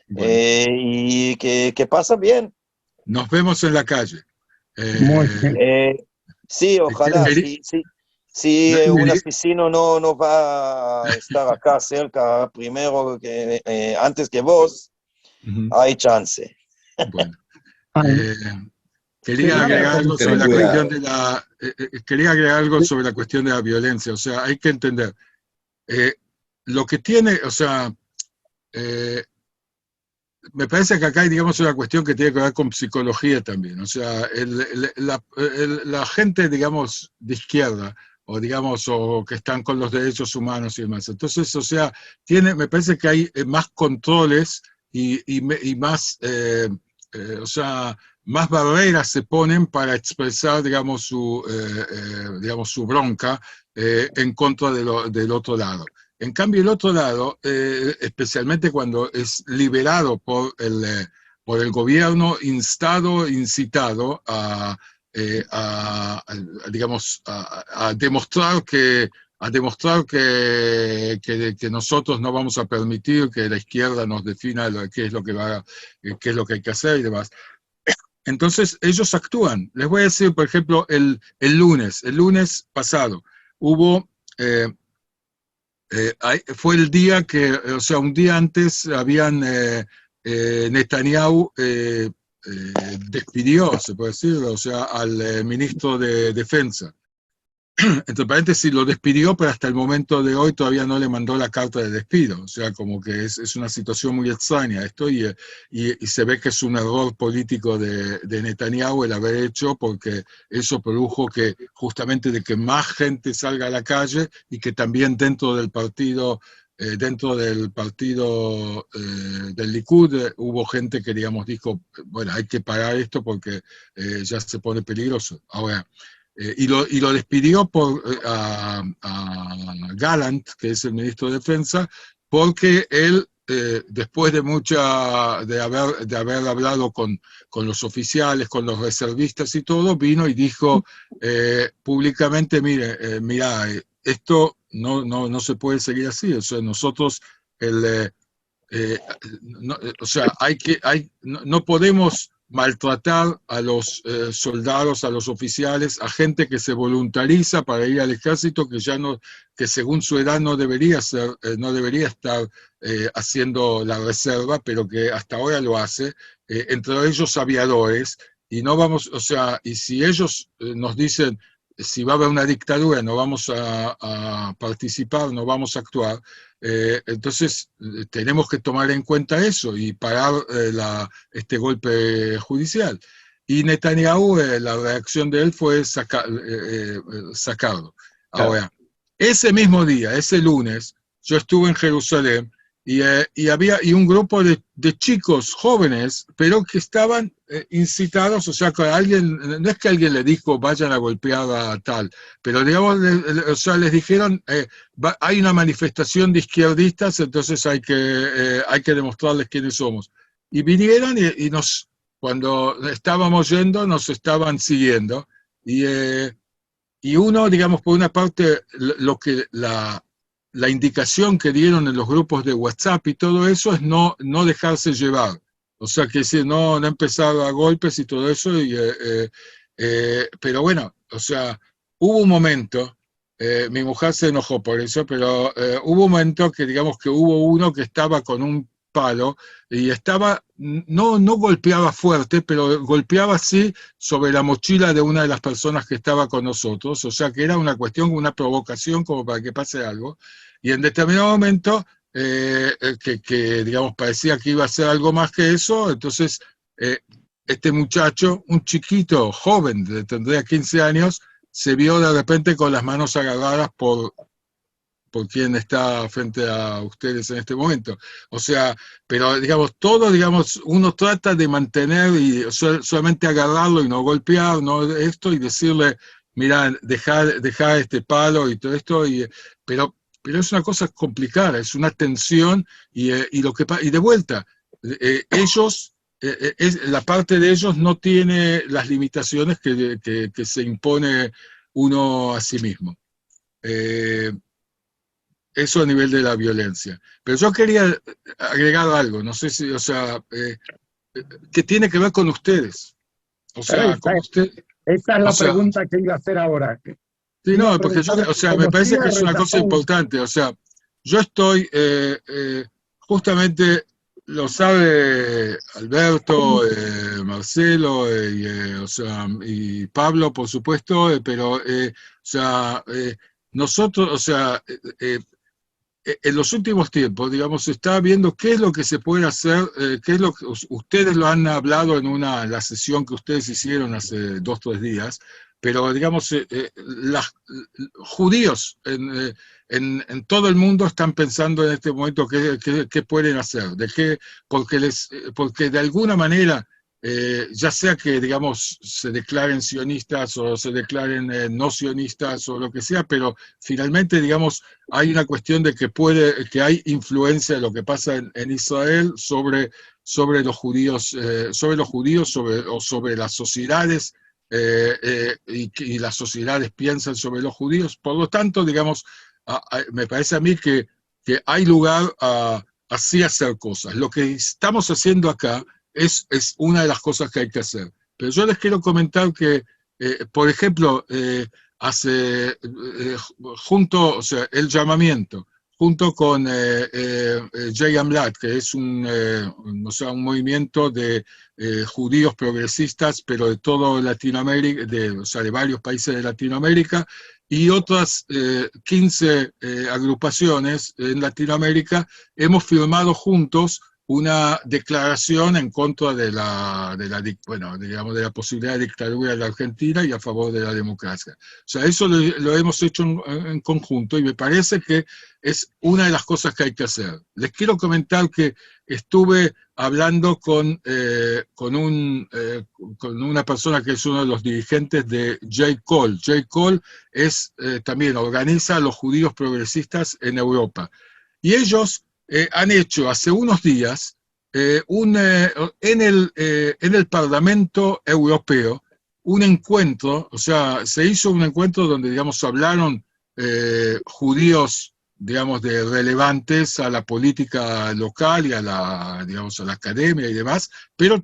y que pasa bien. Nos vemos en la calle. Muy bien. Sí, ojalá, si un asesino no va a estar acá cerca primero, antes que vos, hay chance. Bueno. Quería agregar algo sobre la cuestión de la cuestión de la violencia. O sea, hay que entender lo que tiene, o sea, me parece que acá hay, digamos, una cuestión que tiene que ver con psicología también. O sea, la gente, digamos, de izquierda, o digamos, o que están con los derechos humanos y demás. Entonces, o sea, me parece que hay más controles y más, o sea, más barreras se ponen para expresar, digamos, su bronca en contra del otro lado. En cambio, el otro lado, especialmente cuando es liberado por el gobierno, incitado a demostrar que nosotros no vamos a permitir que la izquierda nos defina qué es lo que hay que hacer y demás. Entonces ellos actúan. Les voy a decir, por ejemplo, el lunes pasado hubo, fue el día que, o sea, un día antes habían Netanyahu despidió, se puede decir, o sea, al ministro de Defensa. Entre paréntesis, lo despidió, pero hasta el momento de hoy todavía no le mandó la carta de despido. O sea, como que es una situación muy extraña esto, y se ve que es un error político de Netanyahu el haber hecho, porque eso produjo que justamente de que más gente salga a la calle y que también dentro del partido dentro del partido del Likud hubo gente que, digamos, dijo, bueno, hay que parar esto porque ya se pone peligroso. Ahora, y lo despidió a Gallant, que es el ministro de Defensa, porque él, después de haber hablado con los oficiales, con los reservistas y todo, vino y dijo públicamente, mira, esto no se puede seguir así. O sea, nosotros, o sea, no podemos maltratar a los soldados, a los oficiales, a gente que se voluntariza para ir al ejército, que según su edad no debería estar haciendo la reserva, pero que hasta ahora lo hace, entre ellos aviadores, y no vamos, o sea, y si ellos nos dicen, si va a haber una dictadura, no vamos a participar, no vamos a actuar, entonces tenemos que tomar en cuenta eso y parar este golpe judicial. Y Netanyahu, la reacción de él fue sacarlo. Ahora, ese mismo día, ese lunes, yo estuve en Jerusalén y un grupo de chicos jóvenes, pero que estaban incitados, o sea, que no es que alguien le dijo vayan a golpear a tal, pero digamos, o sea, les dijeron hay una manifestación de izquierdistas, entonces hay que demostrarles quiénes somos. Y vinieron y cuando estábamos yendo, nos estaban siguiendo. Y uno, digamos, por una parte, la indicación que dieron en los grupos de WhatsApp y todo eso es no dejarse llevar. O sea, que si no empezar a golpes y todo eso. Pero bueno, o sea, hubo un momento, mi mujer se enojó por eso, pero hubo un momento que, digamos, que hubo uno que estaba con un palo y no golpeaba fuerte, pero golpeaba así sobre la mochila de una de las personas que estaba con nosotros, o sea que era una cuestión, una provocación como para que pase algo, y en determinado momento que digamos parecía que iba a ser algo más que eso, entonces este muchacho, un chiquito, joven, tendría 15 años, se vio de repente con las manos agarradas por quien está frente a ustedes en este momento. O sea, pero digamos, uno trata de mantener y solamente agarrarlo y no golpear, no esto, y decirle, mira, deja este palo y todo esto, pero es una cosa complicada, es una tensión, y de vuelta, ellos, la parte de ellos no tiene las limitaciones que se impone uno a sí mismo. Eso a nivel de la violencia. Pero yo quería agregar algo, no sé si, o sea, que tiene que ver con ustedes. O sea, con usted. Esa es la pregunta que iba a hacer ahora. Sí, no, porque o sea, me parece que es una cosa importante. O sea, yo estoy, justamente, lo sabe Alberto, Marcelo, o sea, y Pablo, por supuesto, pero, o sea, nosotros, o sea, en los últimos tiempos, digamos, se está viendo qué es lo que se puede hacer, qué es lo que ustedes lo han hablado en la sesión que ustedes hicieron hace 2 o 3 días, pero digamos, los judíos en todo el mundo están pensando en este momento qué pueden hacer, porque de alguna manera, ya sea que, digamos, se declaren sionistas o se declaren no sionistas o lo que sea, pero finalmente, digamos, hay una cuestión de que hay influencia de lo que pasa en Israel sobre los judíos, sobre las sociedades, y las sociedades piensan sobre los judíos. Por lo tanto, digamos, me parece a mí que hay lugar a así hacer cosas. Lo que estamos haciendo acá es una de las cosas que hay que hacer. Pero yo les quiero comentar que, por ejemplo, o sea, el llamamiento, junto con Jay Amlat, que es un movimiento de judíos progresistas, pero de toda Latinoamérica, o sea, de varios países de Latinoamérica, y otras 15 agrupaciones en Latinoamérica, hemos firmado juntos una declaración en contra de de la posibilidad de dictadura en la Argentina y a favor de la democracia. O sea, eso lo hemos hecho en conjunto y me parece que es una de las cosas que hay que hacer. Les quiero comentar que estuve hablando con una persona que es uno de los dirigentes de J. Cole. J. Cole también organiza a los judíos progresistas en Europa. Y ellos han hecho hace unos días en el Parlamento Europeo un encuentro, o sea, se hizo un encuentro donde, digamos, hablaron judíos, digamos, relevantes a la política local y a la academia y demás, pero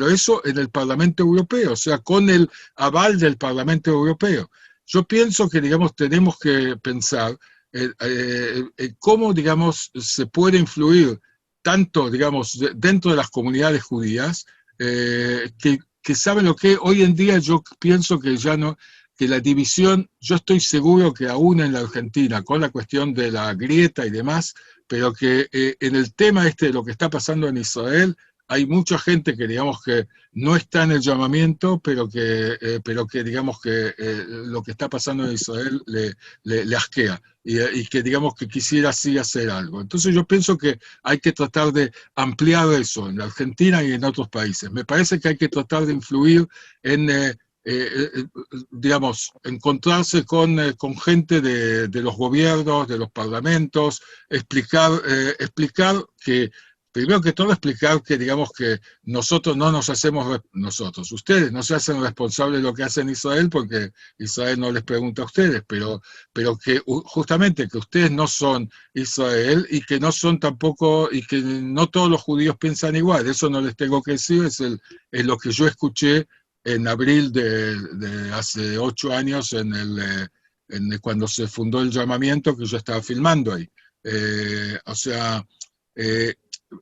eso en el Parlamento Europeo, o sea, con el aval del Parlamento Europeo. Yo pienso que, digamos, tenemos que pensar cómo, digamos, se puede influir tanto, digamos, dentro de las comunidades judías, que saben lo que hoy en día yo pienso que ya no, que la división, yo estoy seguro que aún en la Argentina, con la cuestión de la grieta y demás, pero que en el tema de lo que está pasando en Israel, hay mucha gente que, digamos, que no está en el llamamiento, pero que digamos, que lo que está pasando en Israel le asquea y que, digamos, que quisiera sí hacer algo. Entonces yo pienso que hay que tratar de ampliar eso en la Argentina y en otros países. Me parece que hay que tratar de influir en, digamos, encontrarse con gente de los gobiernos, de los parlamentos, explicar que, primero que todo, explicar que, digamos, que nosotros no nos hacemos, ustedes no se hacen responsables de lo que hace en Israel porque Israel no les pregunta a ustedes, pero que justamente que ustedes no son Israel y que no son tampoco, y que no todos los judíos piensan igual. Eso no les tengo que decir, es lo que yo escuché en abril de hace 8 años, cuando se fundó el llamamiento, que yo estaba filmando ahí. O sea,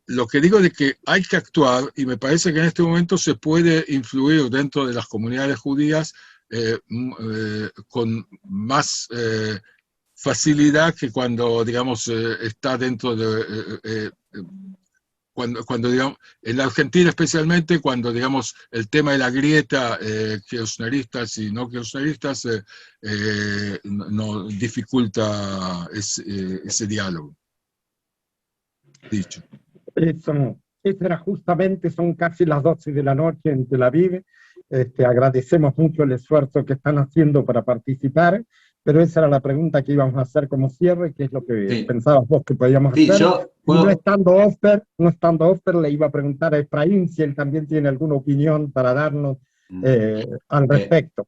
lo que digo es que hay que actuar, y me parece que en este momento se puede influir dentro de las comunidades judías con más facilidad que cuando, digamos, está dentro de... Cuando, digamos, en la Argentina especialmente, cuando, digamos, el tema de la grieta, kirchneristas y no kirchneristas, no dificulta ese diálogo. Dicho. Eso era justamente, son casi las 12 de la noche en Tel Aviv. Agradecemos mucho el esfuerzo que están haciendo para participar, pero esa era la pregunta que íbamos a hacer como cierre, que es lo que pensabas vos que podíamos hacer. No estando Ofer, le iba a preguntar a Efraín si él también tiene alguna opinión para darnos al respecto.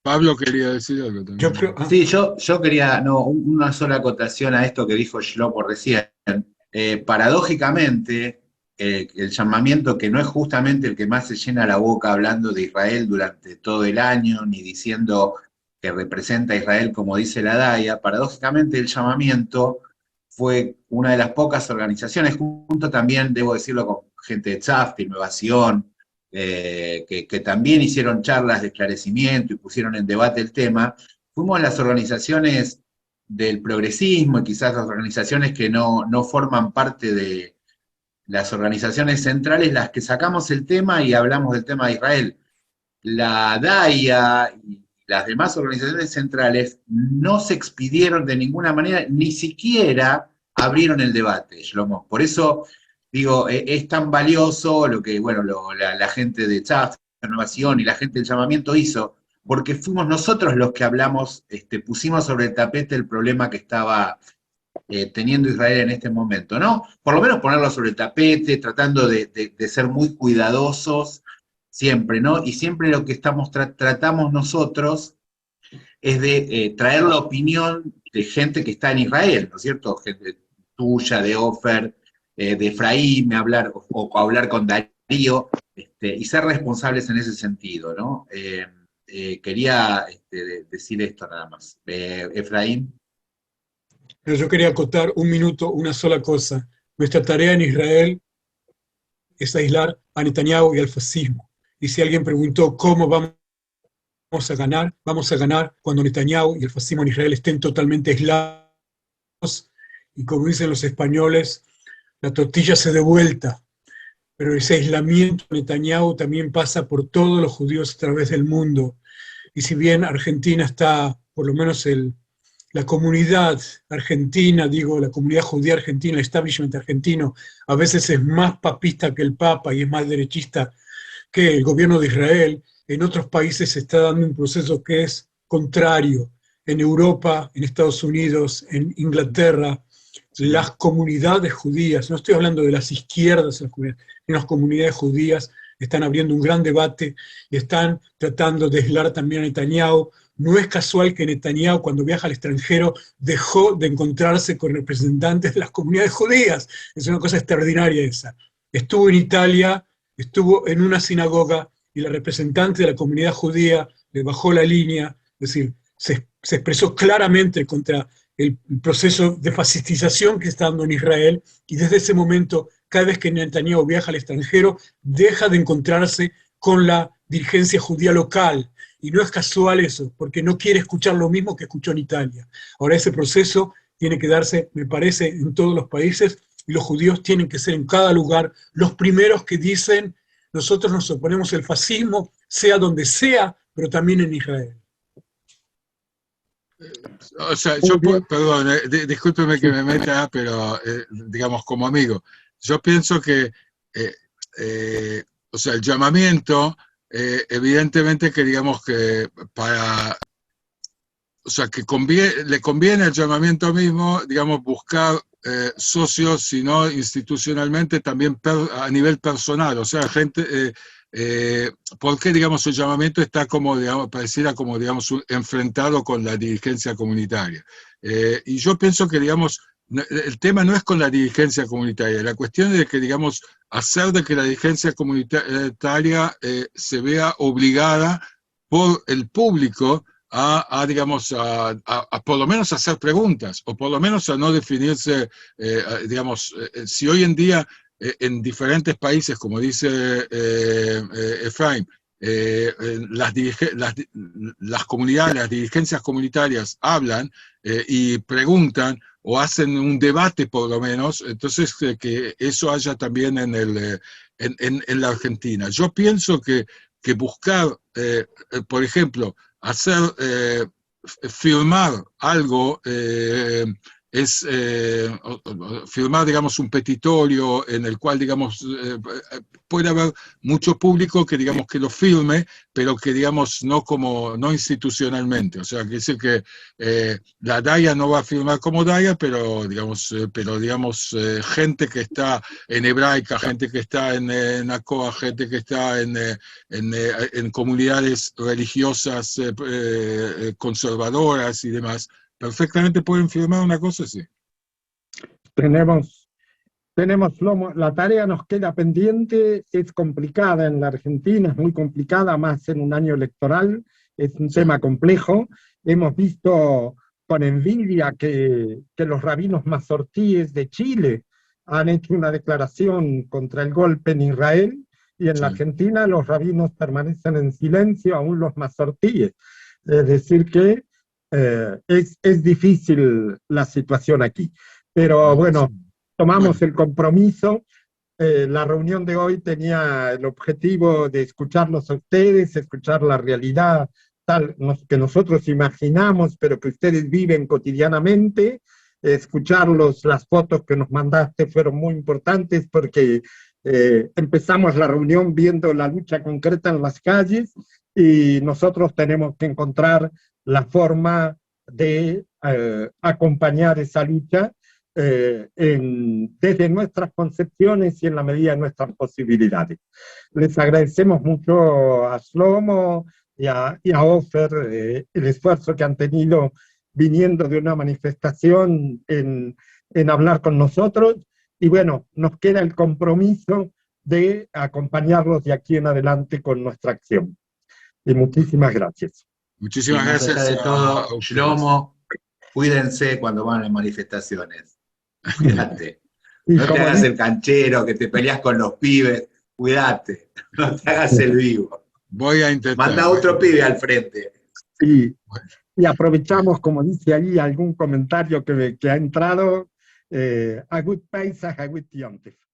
Pablo quería decir algo también. Sí, yo quería, una sola acotación a esto que dijo Shlomo recién. Paradójicamente, el llamamiento, que no es justamente el que más se llena la boca hablando de Israel durante todo el año, ni diciendo que representa a Israel como dice la DAIA, paradójicamente el llamamiento fue una de las pocas organizaciones, junto también, debo decirlo, con gente de Tzafti, Innovación, que también hicieron charlas de esclarecimiento y pusieron en debate el tema. Fuimos las organizaciones del progresismo y quizás las organizaciones que no forman parte de las organizaciones centrales, las que sacamos el tema y hablamos del tema de Israel. La DAIA y las demás organizaciones centrales no se expidieron de ninguna manera, ni siquiera abrieron el debate, Shlomo. Por eso, digo, es tan valioso lo que, bueno, la gente de Tzaf, Innovación y la gente del llamamiento hizo, porque fuimos nosotros los que hablamos, pusimos sobre el tapete el problema que estaba teniendo Israel en este momento, ¿no? Por lo menos ponerlo sobre el tapete, tratando de ser muy cuidadosos siempre, ¿no? Y siempre lo que tratamos nosotros es de traer la opinión de gente que está en Israel, ¿no es cierto? Gente tuya, de Ofer, de Efraín, hablar con Darío, y ser responsables en ese sentido, ¿no? Quería decir esto nada más. Efraín. Yo quería acotar un minuto, una sola cosa. Nuestra tarea en Israel es aislar a Netanyahu y al fascismo. Y si alguien preguntó cómo vamos a ganar cuando Netanyahu y el fascismo en Israel estén totalmente aislados. Y como dicen los españoles, la tortilla se dé vuelta, pero ese aislamiento de Netanyahu también pasa por todos los judíos a través del mundo. Y si bien Argentina está, por lo menos la comunidad argentina, digo, la comunidad judía argentina, el establishment argentino, a veces es más papista que el Papa y es más derechista que el gobierno de Israel, en otros países se está dando un proceso que es contrario. En Europa, en Estados Unidos, en Inglaterra, las comunidades judías, no estoy hablando de las izquierdas, las comunidades judías están abriendo un gran debate y están tratando de aislar también a Netanyahu. No es casual que Netanyahu, cuando viaja al extranjero, dejó de encontrarse con representantes de las comunidades judías. Es una cosa extraordinaria esa. Estuvo en Italia, estuvo en una sinagoga y la representante de la comunidad judía le bajó la línea, es decir, se expresó claramente contra el proceso de fascistización que está dando en Israel, y desde ese momento, cada vez que Netanyahu viaja al extranjero, deja de encontrarse con la dirigencia judía local. Y no es casual eso, porque no quiere escuchar lo mismo que escuchó en Italia. Ahora ese proceso tiene que darse, me parece, en todos los países, y los judíos tienen que ser en cada lugar los primeros que dicen: nosotros nos oponemos al fascismo, sea donde sea, pero también en Israel. O sea, yo, perdón, discúlpeme que me meta, pero digamos, como amigo, yo pienso que, o sea, el llamamiento, evidentemente que digamos que o sea, que le conviene el llamamiento mismo, digamos, buscar socios, si no institucionalmente, también a nivel personal, o sea, gente... porque, digamos, el llamamiento está como, digamos, pareciera como, digamos, enfrentado con la dirigencia comunitaria. Y yo pienso que, digamos, el tema no es con la dirigencia comunitaria, la cuestión es de que, digamos, hacer de que la dirigencia comunitaria se vea obligada por el público digamos, por lo menos hacer preguntas, o por lo menos a no definirse, digamos, si hoy en día en diferentes países, como dice Efraín, las comunidades, las dirigencias comunitarias hablan y preguntan o hacen un debate por lo menos, entonces que eso haya también en la Argentina. Yo pienso que buscar, por ejemplo, firmar algo, es firmar, digamos, un petitorio en el cual, digamos, puede haber mucho público que, digamos, que lo firme, pero que, digamos, no institucionalmente. O sea, que dice que la DAIA no va a firmar como DAIA, pero digamos, gente que está en hebraica, gente que está en ACOA, gente que está en comunidades religiosas conservadoras y demás, perfectamente pueden firmar una cosa así. Tenemos, la tarea nos queda pendiente, es complicada en la Argentina, es muy complicada, más en un año electoral, es un tema complejo. Hemos visto con envidia que los rabinos mazortíes de Chile han hecho una declaración contra el golpe en Israel, y en la Argentina los rabinos permanecen en silencio, aún los mazortíes. Es decir que es difícil la situación aquí, pero bueno, tomamos el compromiso. La reunión de hoy tenía el objetivo de escucharlos a ustedes, escuchar la realidad tal que nosotros imaginamos, pero que ustedes viven cotidianamente. Escucharlos, las fotos que nos mandaste fueron muy importantes porque empezamos la reunión viendo la lucha concreta en las calles, y nosotros tenemos que encontrar la forma de acompañar esa lucha desde nuestras concepciones y en la medida de nuestras posibilidades. Les agradecemos mucho a Shlomo y a Ofer el esfuerzo que han tenido viniendo de una manifestación en hablar con nosotros, y bueno, nos queda el compromiso de acompañarlos de aquí en adelante con nuestra acción. Y muchísimas gracias. Muchísimas gracias. Más allá de todo, Shlomo, cuídense cuando van a las manifestaciones. Cuídate. No te hagas el canchero, que te peleas con los pibes. Cuídate. No te hagas el vivo. Voy a intentar. Manda otro pibe al frente. Sí. Y aprovechamos, como dice ahí, algún comentario que ha entrado. A good Pesach, a good Yom Tov.